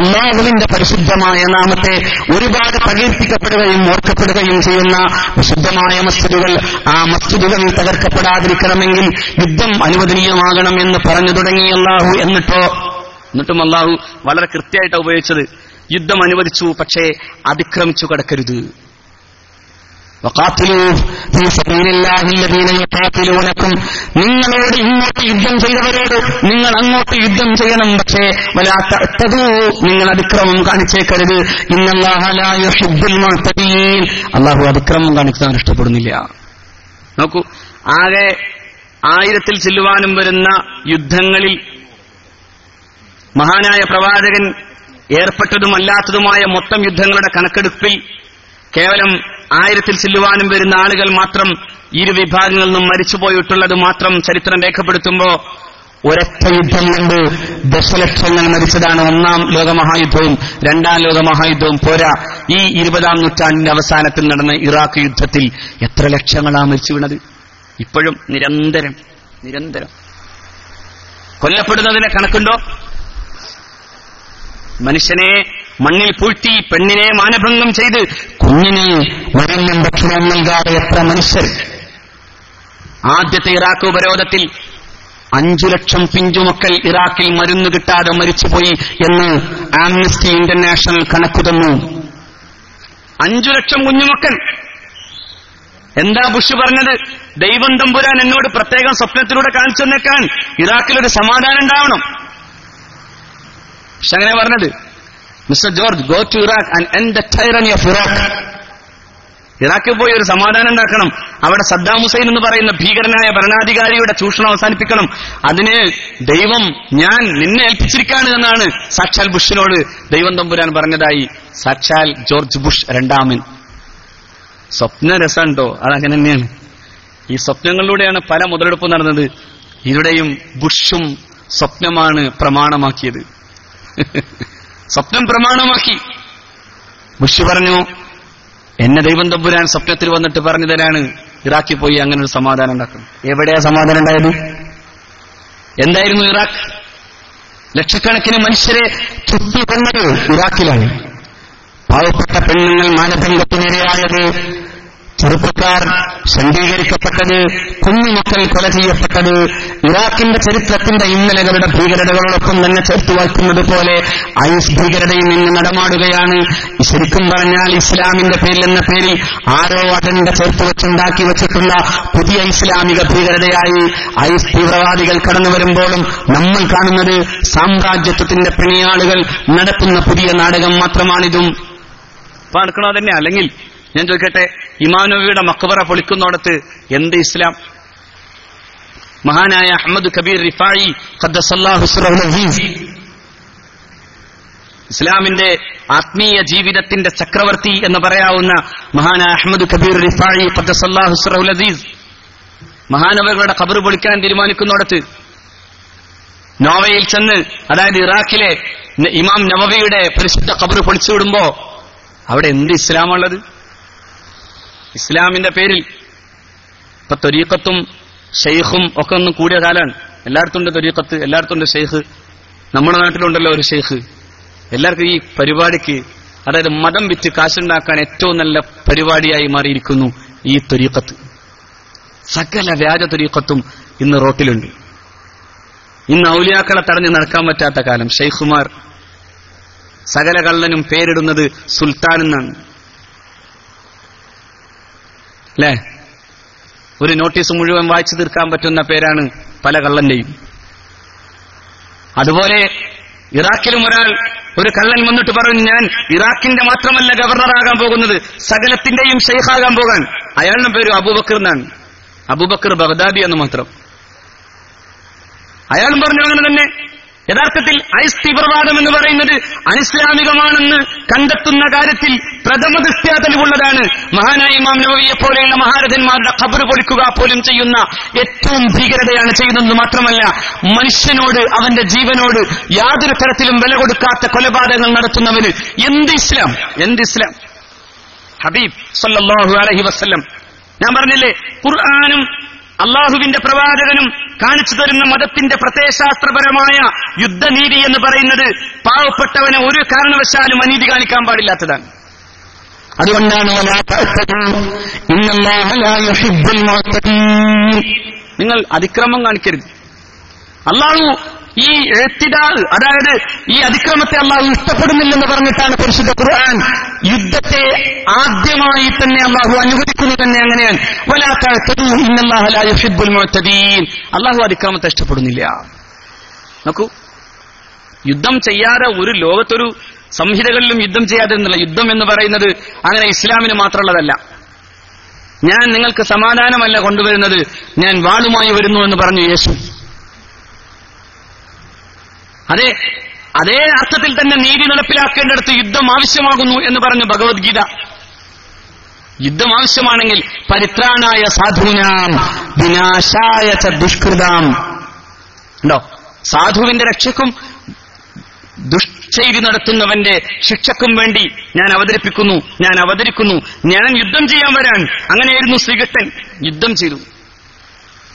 അല്ലാഹുവിന്റെ പരിശുദ്ധമായ നാമത്തെ ഒരുപാട് പ്രകീർത്തിക്കപ്പെടുകയും ഓർക്കപ്പെടുകയും ചെയ്യുന്ന വിശുദ്ധമായ മസ്ജിദുകൾ, ആ മസ്ജിദുകൾ തകർക്കപ്പെടാതിരിക്കണമെങ്കിൽ യുദ്ധം അനുവദനീയമാകണം എന്ന് പറഞ്ഞു തുടങ്ങി അല്ലാഹു. എന്നിട്ടും അല്ലാഹു വളരെ കൃത്യമായിട്ടാണ് ഉപയോഗിച്ചത്. യുദ്ധം അനുവദിച്ചു, പക്ഷേ അതിക്രമിച്ചു കടക്കരുത്. നിങ്ങളോട് ഇങ്ങോട്ട് യുദ്ധം ചെയ്തവരോട് നിങ്ങൾ അങ്ങോട്ട് യുദ്ധം ചെയ്യണം, പക്ഷേ നിങ്ങൾ അതിക്രമം കാണിച്ചേക്കരുത്. അല്ലാഹു അതിക്രമം കാണിക്കാൻ ഇഷ്ടപ്പെടുന്നില്ല. നോക്കൂ, ആകെ 1000 ചെല്ലുവാനും വരുന്ന യുദ്ധങ്ങളിൽ മഹാനായ പ്രവാചകൻ ഏർപ്പെട്ടതും അല്ലാത്തതുമായ മൊത്തം യുദ്ധങ്ങളുടെ കണക്കെടുപ്പിൽ കേവലം 1000 ചെല്ലുവാനും വരുന്ന ആളുകൾ മാത്രം ഇരു വിഭാഗങ്ങളിൽ നിന്നും മരിച്ചുപോയിട്ടുള്ളത് മാത്രം ചരിത്രം രേഖപ്പെടുത്തുമ്പോൾ ഒരൊറ്റ യുദ്ധം കൊണ്ട് ദശലക്ഷങ്ങൾ മരിച്ചതാണ്. 1-ാം ലോകമഹായുദ്ധവും 2-ാം ലോകമഹായുദ്ധവും പോരാ, ഈ 20-ാം നൂറ്റാണ്ടിന്റെ അവസാനത്തിൽ നടന്ന ഇറാഖ് യുദ്ധത്തിൽ എത്ര ലക്ഷങ്ങളാണ് മരിച്ചു വീണത്. ഇപ്പോഴും നിരന്തരം കൊല്ലപ്പെടുന്നതിനെ കണക്കുണ്ടോ? മനുഷ്യനെ മണ്ണിൽ പൂഴ്ത്തി, പെണ്ണിനെ മാനഭംഗം ചെയ്ത്, കുഞ്ഞിന് മരുന്നും ഭക്ഷണം നൽകാതെ എത്ര മനുഷ്യർ. ആദ്യത്തെ ഇറാഖ് ഉപരോധത്തിൽ 5 ലക്ഷം പിഞ്ചുമക്കൾ ഇറാഖിൽ മരുന്ന് കിട്ടാതെ മരിച്ചുപോയി എന്ന് ആംനസ്റ്റി ഇന്റർനാഷണൽ കണക്കു തന്നു. 5 ലക്ഷം കുഞ്ഞുമക്കൾ. എന്താ ബുഷ് പറഞ്ഞത്? ദൈവം തമ്പുരാൻ എന്നോട് പ്രത്യേകം സ്വപ്നത്തിലൂടെ കാണിച്ചു തന്നേക്കാൻ ഇറാഖിലൊരു സമാധാനം ഉണ്ടാവണം. പക്ഷെ അങ്ങനെ പറഞ്ഞത്, mister George, go to Iraq and end the tyranny of Iraq. ഇറാഖിൽ പോയി ഒരു സമാധാനം ഉണ്ടാക്കണം. അവിടെ സദ്ദാം ഹുസൈൻ എന്ന് പറയുന്ന ഭീകരനായ ഭരണാധികാരിയുടെ ചൂഷണം അവസാനിപ്പിക്കണം. അതിന് ദൈവം ഞാൻ നിന്നെ ഏൽപ്പിച്ചിരിക്കാണ് എന്നാണ് സാക്ഷാൽ ബുഷിനോട് ദൈവം തമ്പുരാൻ പറഞ്ഞതായി സാക്ഷാൽ ജോർജ് ബുഷ് 2ാമൻ. സ്വപ്ന രസമുണ്ടോ? അതങ്ങനെ തന്നെയാണ്. ഈ സ്വപ്നങ്ങളിലൂടെയാണ് പല മുതലെടുപ്പും നടന്നത്. ഇവിടെയും ബുഷും സ്വപ്നമാണ് പ്രമാണമാക്കിയത്. സ്വപ്നം പ്രമാണമാക്കി. ബുഷ് പറഞ്ഞു, എന്നെ ദൈവം തമ്പുരാൻ സ്വപ്നത്തിൽ വന്നിട്ട് പറഞ്ഞു തരാണ് ഇറാഖിൽ പോയി അങ്ങനെ ഒരു സമാധാനം ഉണ്ടാക്കും. എവിടെയാ സമാധാനം ഉണ്ടായത്? എന്തായിരുന്നു ഇറാഖ്? ലക്ഷക്കണക്കിന് മനുഷ്യരെ ചുറ്റിക്കൊന്നത് ഇറാഖിലാണ്. പാവപ്പെട്ട പെണ്ണുങ്ങൾ മാനഭംഗത്തിനിരയായത്, ചെറുപ്പക്കാർ ശണ്ഡീകരിക്കപ്പെട്ടത്, കുഞ്ഞുമക്കൾ കൊല ചെയ്യപ്പെട്ടത്, ഇറാഖിന്റെ ചരിത്രത്തിന്റെ ഇന്നലകളുടെ ഭീകരതകളോടൊപ്പം തന്നെ ചേർത്ത് വായിക്കുന്നത് പോലെ ഐസ് ഭീകരതയിൽ നിന്ന് നടമാടുകയാണ്. ശരിക്കും പറഞ്ഞാൽ ഇസ്ലാമിന്റെ പേരിൽ എന്ന പേരിൽ ആരോ അജണ്ട ചേർത്ത് വെച്ചുണ്ടാക്കി വെച്ചിട്ടുള്ള പുതിയ ഇസ്ലാമിക ഭീകരതയായി ഐസ് തീവ്രവാദികൾ കടന്നു വരുമ്പോഴും നമ്മൾ കാണുന്നത് സാമ്രാജ്യത്വത്തിന്റെ പിണിയാളുകൾ നടത്തുന്ന പുതിയ നാടകം മാത്രമാണിതും. നടക്കണോ തന്നെ? അല്ലെങ്കിൽ ഞാൻ ചോദിക്കട്ടെ, ഇമാം നവവിയുടെ മഖ്ബറ പൊളിക്കുന്നിടത്ത് എന്ത് ഇസ്ലാം? മഹാനായ അഹ്മദ് കബീർ റിഫായി ഖദ്ദസല്ലാഹു സിറഹുൽ അസീസ്, ഇസ്ലാമിന്റെ ആത്മീയ ജീവിതത്തിന്റെ ചക്രവർത്തി എന്ന് പറയാവുന്ന മഹാനായ അഹ്മദ് കബീർ റിഫായി ഖദ്ദസല്ലാഹു സിറഹുൽ അസീസ്, മഹാനവരുടെ ഖബർ പൊളിക്കാൻ തീരുമാനിക്കുന്നിടത്ത് നോവയിൽ ചെന്ന്, അതായത് ഇറാഖിലെ ഇമാം നവവിയുടെ പരിശുദ്ധ ഖബർ പൊളിച്ചുവിടുമ്പോ അവിടെ എന്ത് ഇസ്ലാമുള്ളത്? ഇസ്ലാമിന്റെ പേരിൽ ഇപ്പൊ ത്വരീഖത്തും ഷെയ്ഖും ഒക്കെ ഒന്നും കൂടിയ കാലാണ്. എല്ലായിടത്തും ഉണ്ട് ത്വരീഖത്ത്, എല്ലായിടത്തും ഉണ്ട് ഷെയ്ഖ്. നമ്മുടെ നാട്ടിലുണ്ടല്ലോ ഒരു ഷെയ്ഖ്. എല്ലാവർക്കും ഈ പരിപാടിക്ക്, അതായത് മതം വിറ്റ് കാശുണ്ടാക്കാൻ ഏറ്റവും നല്ല പരിപാടിയായി മാറിയിരിക്കുന്നു ഈ ത്വരീഖത്ത്. സകല വ്യാജ ത്വരീഖത്തും ഇന്ന് റോട്ടിലുണ്ട്. ഇന്ന് ഔലിയാക്കളെ തടഞ്ഞു നടക്കാൻ പറ്റാത്ത കാലം. ഷെയ്ഖുമാർ സകല കള്ളനും പേരിടുന്നത് സുൽത്താൻ എന്നാണ് അല്ലേ? ഒരു നോട്ടീസ് മുഴുവൻ വായിച്ചു തീർക്കാൻ പറ്റുന്ന പേരാണ് പല കള്ളന്റെയും. അതുപോലെ ഇറാഖിലും ഒരു കള്ളൻ വന്നിട്ട് പറഞ്ഞു, ഞാൻ ഇറാഖിന്റെ മാത്രമല്ല ഗവർണറാകാൻ പോകുന്നത്, സകലത്തിന്റെയും ഷെയ്ഖാകാൻ പോകാൻ. അയാളുടെ പേര് അബൂബക്കർ എന്നാണ്. അബൂബക്കർ ബഗ്ദാദി എന്ന് മാത്രം. അയാളും പറഞ്ഞു അങ്ങനെ തന്നെ. യഥാർത്ഥത്തിൽ ഐസ് തീവ്രവാദം എന്ന് പറയുന്നത് അനിസ്ലാമികമാണെന്ന് കണ്ടെത്തുന്ന കാര്യത്തിൽ പ്രഥമ ദൃഷ്ട്യാ തെളിവുള്ളതാണ്. മഹാനായ ഇമാം നവവിയെ പോലെയുള്ള മഹാരഥന്മാരുടെ ഖബർ പൊളിക്കുക പോലും ചെയ്യുന്ന ഏറ്റവും ഭീകരതയാണ് ചെയ്യുന്നത്. മാത്രമല്ല, മനുഷ്യനോട്, അവന്റെ ജീവനോട് യാതൊരു തരത്തിലും വില കൊടുക്കാത്ത കൊലപാതകങ്ങൾ നടത്തുന്നവന് എന്ത് ഇസ്ലാം? ഹബീബ് സല്ലല്ലാഹു അലൈഹി വസല്ലം, ഞാൻ പറഞ്ഞില്ലേ, ഖുർആനും അള്ളാഹുവിന്റെ പ്രവാചകനും കാണിച്ചു തരുന്ന മതത്തിന്റെ പ്രത്യയശാസ്ത്രപരമായ യുദ്ധനീതി എന്ന് പറയുന്നത് പാവപ്പെട്ടവനെ ഒരു കാരണവശാലും അനീതി കാണിക്കാൻ പാടില്ലാത്തതാണ്. അതുകൊണ്ടാണ് നിങ്ങൾ അതിക്രമം കാണിക്കരുത്. അള്ളാഹു ഈ എഴുത്തിദാൽ, അതായത് ഈ അതിക്രമത്തെ അള്ളാഹു ഇഷ്ടപ്പെടുന്നില്ലെന്ന് പറഞ്ഞിട്ടാണ് പരിശുദ്ധ ഖുർആൻ യുദ്ധത്തെ ആദ്യമായി തന്നെ അള്ളാഹു അനുവദിക്കുന്നത് തന്നെ അങ്ങനെയാണ്. വലാ തഅ്തദൂ ഇന്നല്ലാഹ ലാ യുഹിബ്ബുൽ മുഅ്തദീൻ. അള്ളാഹു അതിക്രമത്തെ ഇഷ്ടപ്പെടുന്നില്ല. നോക്കൂ, യുദ്ധം ചെയ്യാതെ ഒരു ലോകത്തൊരു സംഹിതകളിലും യുദ്ധം ചെയ്യാതിരുന്നില്ല. യുദ്ധം എന്ന് പറയുന്നത് അങ്ങനെ ഇസ്ലാമിന് മാത്രമുള്ളതല്ല. ഞാൻ നിങ്ങൾക്ക് സമാധാനമല്ല കൊണ്ടുവരുന്നത്, ഞാൻ വാളുമായി വരുന്നു എന്ന് പറഞ്ഞു യേശു. അതേ അർത്ഥത്തിൽ തന്നെ നീതി നടപ്പിലാക്കേണ്ടിടത്ത് യുദ്ധം ആവശ്യമാകുന്നു എന്ന് പറഞ്ഞു ഭഗവത്ഗീത. യുദ്ധം ആവശ്യമാണെങ്കിൽ പരിത്രാണായ സാധൂനാം വിനാശായ ച ദുഷ്കൃതാം. ഉണ്ടോ? സാധുവിന്റെ രക്ഷയ്ക്കും ദുഷ്ചെയ്തി നടത്തുന്നവന്റെ ശിക്ഷക്കും വേണ്ടി ഞാൻ അവതരിക്കുന്നു. ഞാൻ യുദ്ധം ചെയ്യാൻ വരാൻ. അങ്ങനെയായിരുന്നു ശ്രീകൃഷ്ണൻ. യുദ്ധം ചെയ്തു.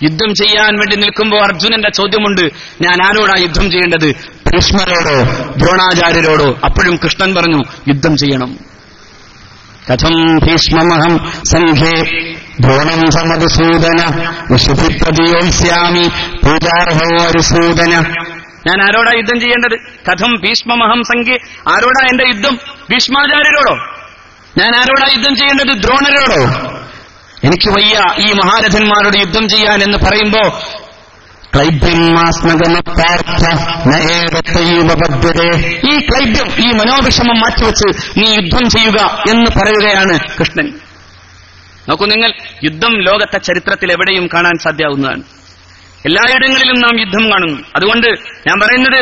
യുദ്ധം ചെയ്യാൻ വേണ്ടി നിൽക്കുമ്പോൾ അർജുനന്റെ ചോദ്യമുണ്ട്, ഞാൻ ആരോടാ യുദ്ധം ചെയ്യേണ്ടത്? ഭീഷ്മരോടോ ദ്രോണാചാര്യരോടോ? അപ്പോഴും കൃഷ്ണൻ പറഞ്ഞു, യുദ്ധം ചെയ്യണം. കഥം ഭീഷ്മമഹം സംഘേ ദ്രോണം സമധുസൂദന വിശുദ്ധിപ്രതിയോത്സ്യാമി പൂജാർഹോരുസൂദന. ഞാൻ ആരോടാ യുദ്ധം ചെയ്യേണ്ടത്? കഥം ഭീഷ്മമഹം സംഘേ. ആരോടാ എന്റെ യുദ്ധം? ഭീഷ്മാചാര്യരോടോ? ഞാൻ ആരോടാ യുദ്ധം ചെയ്യേണ്ടത്? ദ്രോണരോടോ? എനിക്ക് വയ്യ ഈ മഹാരഥന്മാരോട് യുദ്ധം ചെയ്യാൻ എന്ന് പറയുമ്പോ ഈ ക്ലൈബ്യം, ഈ മനോവിഷമം മാറ്റിവെച്ച് നീ യുദ്ധം ചെയ്യുക എന്ന് പറയുകയാണ് കൃഷ്ണൻ. നോക്കൂ നിങ്ങൾ, യുദ്ധം ലോകത്തെ ചരിത്രത്തിൽ എവിടെയും കാണാൻ സാധ്യമാവുന്നതാണ്. എല്ലായിടങ്ങളിലും നാം യുദ്ധം കാണുന്നു. അതുകൊണ്ട് ഞാൻ പറയുന്നത്,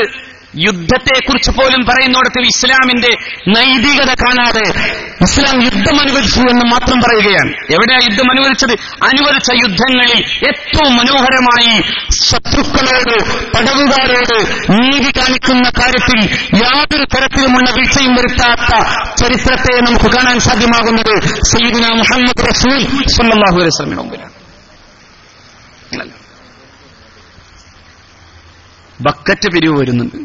യുദ്ധത്തെക്കുറിച്ച് പോലും പറയുന്നിടത്തിൽ ഇസ്ലാമിന്റെ നൈതികത കാണാതെ ഇസ്ലാം യുദ്ധം അനുവദിച്ചു എന്ന് മാത്രം പറയുകയാണ്. എവിടെയാ യുദ്ധം അനുവദിച്ചത്? അനുവദിച്ച യുദ്ധങ്ങളിൽ ഏറ്റവും മനോഹരമായി ശത്രുക്കളോട്, തടവുകാരോട് നീതി കാണിക്കുന്ന കാര്യത്തിൽ യാതൊരു തരത്തിലുമുള്ള വീഴ്ചയും വരുത്താത്ത ചരിത്രത്തെ നമുക്ക് കാണാൻ സാധ്യമാകുന്നത് സയ്യിദുനാ മുഹമ്മദ് റസൂൽ സ്വല്ലല്ലാഹു അലൈഹി വസല്ലമയുടെ മുമ്പിലാണ്. ബക്കറ്റ് പിരിവ് വരുന്നുണ്ട്.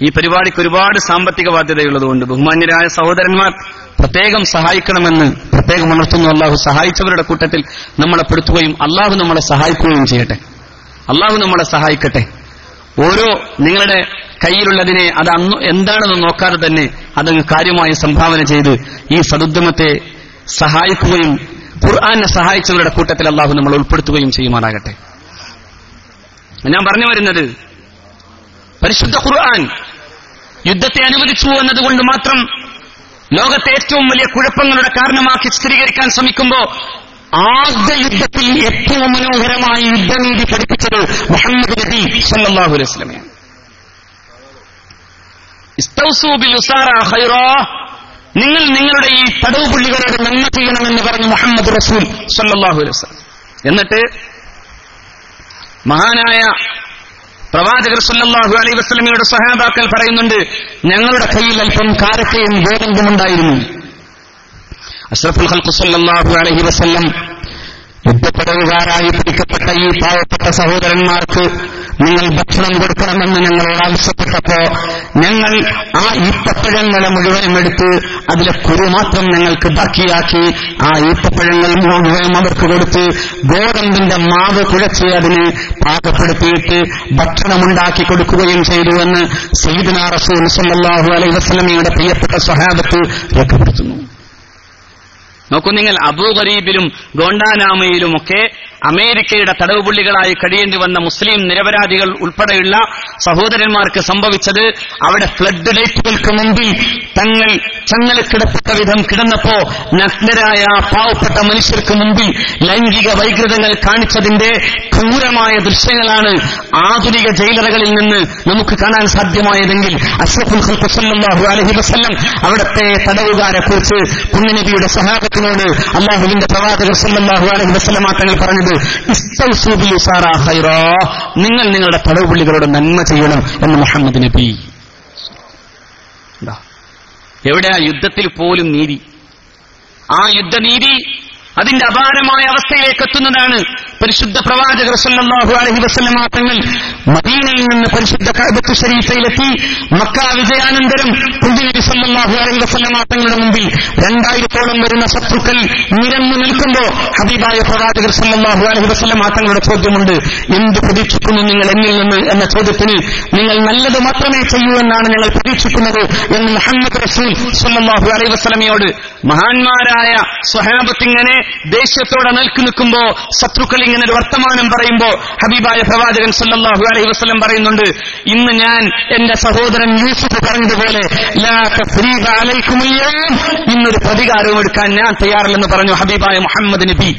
ഈ പരിപാടിക്ക് ഒരുപാട് സാമ്പത്തിക ബാധ്യതയുള്ളതുകൊണ്ട് ബഹുമാന്യരായ സഹോദരന്മാർ പ്രത്യേകം സഹായിക്കണമെന്ന് പ്രത്യേകം ഉണർത്തുന്നു. അള്ളാഹു സഹായിച്ചവരുടെ കൂട്ടത്തിൽ നമ്മളെ പെടുത്തുകയും അള്ളാഹു നമ്മളെ സഹായിക്കുകയും ചെയ്യട്ടെ. അള്ളാഹു നമ്മളെ സഹായിക്കട്ടെ. ഓരോ നിങ്ങളുടെ കയ്യിലുള്ളതിനെ അത് അന്ന് എന്താണെന്ന് നോക്കാതെ തന്നെ അതങ്ങ് കാര്യമായി സംഭാവന ചെയ്ത് ഈ സദുദ്യമത്തെ സഹായിക്കുകയും ഖുർആനെ സഹായിച്ചവരുടെ കൂട്ടത്തിൽ അള്ളാഹു നമ്മളെ ഉൾപ്പെടുത്തുകയും ചെയ്യുമാറാകട്ടെ. ഞാൻ പറഞ്ഞു വരുന്നത്, പരിശുദ്ധ ഖുർആൻ യുദ്ധത്തെ അനുവദിച്ചു എന്നതുകൊണ്ട് മാത്രം ലോകത്തെ ഏറ്റവും വലിയ കുഴപ്പങ്ങളുടെ കാരണമാക്കി ചിത്രീകരിക്കാൻ ശ്രമിക്കുമ്പോൾ ആദ്യ യുദ്ധത്തിൽ ഏറ്റവും മനോഹരമായി യുദ്ധനീതി പഠിപ്പിച്ചത് മുഹമ്മദ് നബി സല്ലല്ലാഹു അലൈഹി വസല്ലമയാണ്. ഇസ്തൗസൂ ബിൽ ഉസാറാ ഖൈറാ, നിങ്ങൾ നിങ്ങളുടെ ഈ തടവ് പുള്ളികളോട് നന്മ ചെയ്യണമെന്ന് പറഞ്ഞു മുഹമ്മദ് റസൂൽ സല്ലല്ലാഹു അലൈഹി വസല്ലം. എന്നിട്ട് മഹാനായ പ്രവാചകർ സല്ലല്ലാഹു അലൈഹി വസല്ലമയുടെ സഹാബാക്കൾ പറയുന്നുണ്ട്, ഞങ്ങളുടെ കയ്യിൽ അല്പം കാരക്കയും ഗോതമ്പും ഉണ്ടായിരുന്നു. അഷ്റഫുൽ ഖൽഖ് സല്ലല്ലാഹു അലൈഹി വസല്ലം യുദ്ധത്തടവുകാരായി പിടിക്കപ്പെട്ട ഈ പാവപ്പെട്ട സഹോദരന്മാർക്ക് നിങ്ങൾ ഭക്ഷണം കൊടുക്കണമെന്ന് ഞങ്ങളോട് ആവശ്യപ്പെട്ടപ്പോ ഞങ്ങൾ ആ ഈത്തപ്പഴങ്ങളെ മുഴുവനും എടുത്ത് അതിലെ കുരു മാത്രം ഞങ്ങൾക്ക് ബാക്കിയാക്കി ആ ഈത്തപ്പഴങ്ങൾ മുഴുവനും അവർക്ക് കൊടുത്ത് ഗോതമ്പിന്റെ മാവ് കുഴച്ച് അതിന് പാകപ്പെടുത്തിയിട്ട് ഭക്ഷണമുണ്ടാക്കി കൊടുക്കുകയും ചെയ്തുവെന്ന് സയ്യിദുനാ റസൂൽ സല്ലല്ലാഹു അലൈഹി വസല്ലമയുടെ പ്രിയപ്പെട്ട സ്വഹാബത്ത് രേഖപ്പെടുത്തുന്നു. നോക്കൂ നിങ്ങൾ, അബൂ ഗരീബിലും ഗോണ്ടാനാമയിലുമൊക്കെ അമേരിക്കയുടെ തടവുപുള്ളികളായി കഴിയേണ്ടി വന്ന മുസ്ലിം നിരപരാധികൾ ഉൾപ്പെടെയുള്ള സഹോദരന്മാർക്ക് സംഭവിച്ചത് അവിടെ ഫ്ലഡ് ലൈറ്റുകൾക്ക് മുമ്പിൽ തങ്ങൾ ചങ്ങലക്കിടപ്പെട്ട വിധം കിടന്നപ്പോ നഗ്നരായ പാവപ്പെട്ട മനുഷ്യർക്ക് മുമ്പിൽ ലൈംഗിക വൈകൃതങ്ങൾ കാണിച്ചതിന്റെ ക്രൂരമായ ദൃശ്യങ്ങളാണ് ആധുനിക ജയിലറുകളിൽ നിന്ന് നമുക്ക് കാണാൻ സാധ്യമായതെങ്കിൽ അഷ്റഫുൽ ഖൽഖ് സല്ലല്ലാഹു അലൈഹി വസല്ലം അവിടുത്തെ തടവുകാരെ കുറിച്ച് പുണ്യനബിയുടെ സഹാബത്തിനോട് അല്ലാഹുവിന്റെ പ്രവാചകർ സല്ലല്ലാഹു അലൈഹി വസല്ലം തങ്ങൾ പറഞ്ഞത് ഇസ്തൗസൂ ബിൽ ഉസാറാ ഖൈറാ, നിങ്ങൾ നിങ്ങളുടെ തടവുപുള്ളികളോട് നന്മ ചെയ്യണം എന്ന് മുഹമ്മദ് നബി. എവിടെയാ യുദ്ധത്തിൽ പോലും നീതി? ആ യുദ്ധനീതി അതിന്റെ അപാരമായ അവസ്ഥയിലേക്ക് എത്തുന്നതാണ്. പരിശുദ്ധ പ്രവാചകർ സല്ലല്ലാഹു അലൈഹി വസല്ലം തങ്ങൾ മദീനയിൽ നിന്ന് പരിശുദ്ധ കഅബത്ത് ശരീഫയിലെത്തി മക്ക വിജയാനന്തരം നബി സല്ലല്ലാഹു അലൈഹി വസല്ലം തങ്ങളുടെ മുമ്പിൽ 2000-ഓളം വരുന്ന ശത്രുക്കൾ നിരന്നു നിൽക്കുമ്പോൾ ഹബീബായ പ്രവാചകർ സല്ലല്ലാഹു അലൈഹി വസല്ലം തങ്ങളുടെ ചോദ്യമുണ്ട്, എന്ത് പ്രതീക്ഷിക്കുന്നു നിങ്ങൾ എന്നിൽ നിന്ന് എന്ന ചോദ്യത്തിന് നിങ്ങൾ നല്ലത് മാത്രമേ ചെയ്യൂ എന്നാണ് ഞങ്ങൾ പ്രതീക്ഷിക്കുന്നത് എന്ന് മുഹമ്മദ് റസൂൽ സല്ലല്ലാഹു അലൈഹി വസല്ലമയോട് മഹാന്മാരായ സ്വഹാബത്തിങ്ങനെ ദേഷ്യത്തോടെ നിൽക്കുമ്പോ ശത്രുക്കൾ ഇങ്ങനെ ഒരു വർത്തമാനം പറയുമ്പോ ഹബീബായ പ്രവാചകൻ സല്ലല്ലാഹു അലൈഹി വസല്ലം പറയുന്നുണ്ട്, ഇന്ന് ഞാൻ എന്റെ സഹോദരൻ യൂസുഫ് പറഞ്ഞതുപോലെ ലാ തസ്രീബ അലൈക്കുമുൽ യൗം, ഇന്നൊരു പ്രതികാരവും എടുക്കാൻ ഞാൻ തയ്യാറല്ലെന്ന് പറഞ്ഞു ഹബീബായ മുഹമ്മദ് നബി.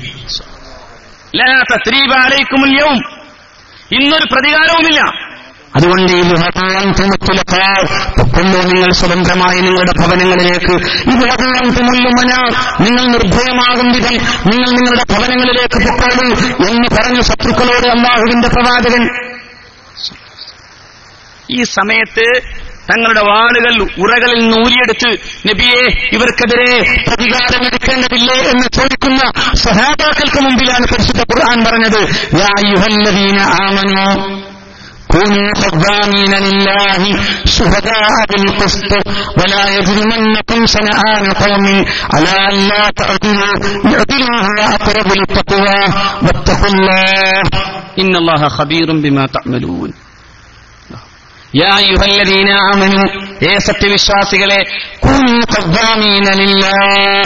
ലാ തസ്രീബ അലൈക്കുമുൽ യൗം, ഇന്നൊരു പ്രതികാരവുമില്ല. അതുകൊണ്ട് നിങ്ങൾ സ്വതന്ത്രമായി നിങ്ങളുടെ ഭവനങ്ങളിലേക്ക് നിങ്ങൾ നിർഭയമാകും വിധം നിങ്ങൾ നിങ്ങളുടെ ഭവനങ്ങളിലേക്ക് പൊക്കോളൂ എന്ന് പറഞ്ഞു ശത്രുക്കളോട് അല്ലാഹുവിന്റെ പ്രവാചകൻ. ഈ സമയത്ത് തങ്ങളുടെ വാളുകൾ ഉറകളിൽ നിന്ന് ഊരിയെടുത്ത് നബിയെ ഇവർക്കെതിരെ പ്രതികാരമെടുക്കേണ്ടതില്ലേ എന്ന് ചോദിക്കുന്ന സ്വഹാബാക്കൾക്ക് മുമ്പിലാണ് പരിശുദ്ധ ഖുർആൻ പറഞ്ഞത്, യാ അയ്യുഹല്ലദീന ആമനൂ كونوا قوامين لله شهداء بالقسط ولا يجرمنكم شنآن قوم على ألا تعدلوا اعدلوا هو أقرب للتقوى واتقوا الله إن الله خبير بما تعملون. يا أيها الذين آمنوا يا സത്യവിശ്വാസികളെ كونوا قوامين لله,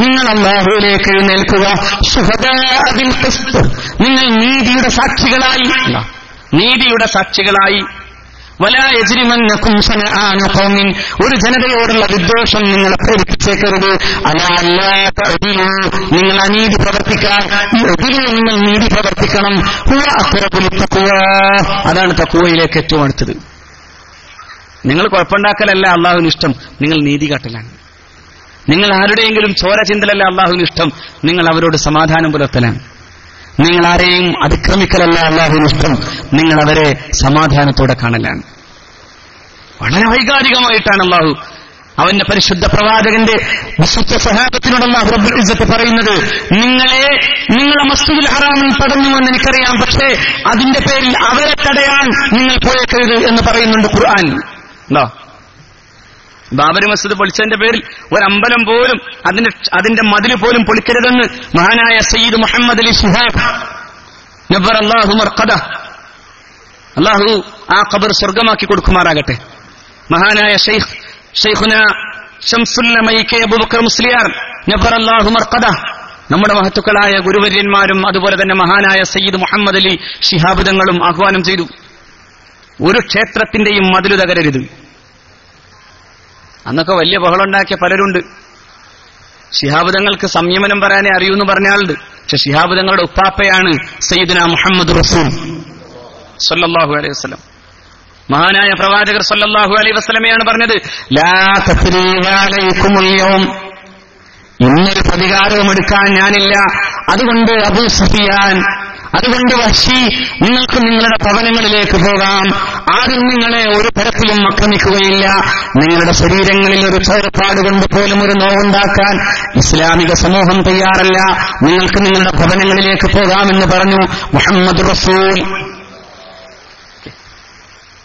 നിങ്ങൾ അല്ലാഹുവിലേക്ക് എഴുന്നേൽക്കുക, ശുഹദാഅ ബിൽ ഖിസ്ത്, നിങ്ങൾ നീതിയുടെ സാക്ഷികളായി വലാ യജ്രിമന്നകും ശനആന ഖൗമിൻ, ഒരു ജനതയോടുള്ള വിദ്വേഷം നിങ്ങളെ പ്രേരിപ്പിച്ചേക്കരുത്, അലാ അല്ലാ തഅദിലു, നിങ്ങൾ അനീതി പ്രവർത്തിക്കാൻ നിങ്ങൾ നീതി പ്രവർത്തിക്കണം, ഹുവ അഖ്റബു ലിത്തഖ്വാ, അതാണ് തഖ്വയിലേക്ക് ഏറ്റവും അടുത്തത്. നിങ്ങൾ കുഴപ്പമുണ്ടാക്കലല്ല അള്ളാഹുവിന് ഇഷ്ടം, നിങ്ങൾ നീതി കാട്ടലാണ്. നിങ്ങൾ ആരുടെയെങ്കിലും ചോര ചിന്തലല്ല അള്ളാഹുവിന് ഇഷ്ടം, നിങ്ങൾ അവരോട് സമാധാനം പുലർത്തലാണ്. നിങ്ങൾ ആരെയും അതിക്രമിക്കലല്ല അല്ലാഹുവിന് ഇഷ്ടം, നിങ്ങൾ അവരെ സമാധാനത്തോടെ കാണലാണ്. വളരെ വൈകാരികമായിട്ടാണ് അല്ലാഹു അവന്റെ പരിശുദ്ധ പ്രവാചകന്റെ വിശുദ്ധ സ്വഹാബത്തിനോട് അല്ലാഹു റബ്ബുൽ ഇസ്സത്ത് പറയുന്നത്, നിങ്ങളെ മസ്ജിദുൽ ഹറാമിൽ തടഞ്ഞുവെന്ന് എനിക്കറിയാം, പക്ഷേ അതിന്റെ പേരിൽ അവരെ തടയാൻ നിങ്ങൾ പോയേക്കരുത് എന്ന് പറയുന്നുണ്ട് ഖുർആൻ. ബാബരി മസ്ജിദ് പൊളിച്ചതിന്റെ പേരിൽ ഒരമ്പലം പോലും അതിന്റെ മതിൽ പോലും പൊളിക്കരുതെന്ന് മഹാനായ സയ്യിദ് മുഹമ്മദ് അലി ശിഹാബ് നബ്ബറല്ലാഹു മർഖദഹ, അല്ലാഹു ആ ഖബർ സ്വർഗ്ഗമാക്കി കൊടുക്കുമാറാകട്ടെ. മഹാനായ ശൈഖുന ശംസുൽ ഉലമ കെ അബൂബക്കർ മുസ്ലിയാർ നബ്ബറല്ലാഹു മർഖദഹ, നമ്മുടെ മഹത്തുക്കളായ ഗുരുവര്യന്മാരും അതുപോലെ തന്നെ മഹാനായ സയ്യിദ് മുഹമ്മദ് അലി ശിഹാബ് തങ്ങളും ആഹ്വാനം ചെയ്തു, ഒരു ക്ഷേത്രത്തിന്റെയും മതിലു തകരരുത്. അന്നൊക്കെ വലിയ ബഹളുണ്ടാക്കിയ പലരുണ്ട്. ശിഹാബ് തങ്ങൾക്ക് സംയമനം പറയാനേ അറിയൂന്ന് പറഞ്ഞ ആളുണ്ട്. പക്ഷെ ശിഹാബ് തങ്ങളുടെ ഉപ്പാപ്പയാണ് സയ്യിദുനാ മുഹമ്മദ് റസൂൽ സല്ലല്ലാഹു അലൈഹി വസല്ലം. മഹാനായ പ്രവാചകർ സല്ലല്ലാഹു അലൈഹി വസല്ലമയാണ് പറഞ്ഞത്, ലാ തസ്രീബ അലൈക്കുമുൽ യൗം, ഇന്നൊരു പ്രതികാരവും എടുക്കാൻ ഞാനില്ല. അതുകൊണ്ട് അബൂ സുഫിയാൻ അതുകൊണ്ട് വഹ്ശി, നിങ്ങൾക്ക് നിങ്ങളുടെ ഭവനങ്ങളിലേക്ക് പോകാം. ആരും നിങ്ങളെ ഒരു തരത്തിലും ആക്രമിക്കുകയില്ല. നിങ്ങളുടെ ശരീരങ്ങളിൽ ഒരു ചേർപ്പാട് കൊണ്ട് പോലും ഒരു നോവുണ്ടാക്കാൻ ഇസ്ലാമിക സമൂഹം തയ്യാറല്ല. നിങ്ങൾക്ക് നിങ്ങളുടെ ഭവനങ്ങളിലേക്ക് പോകാമെന്ന് പറഞ്ഞു മുഹമ്മദ് റസൂൽ.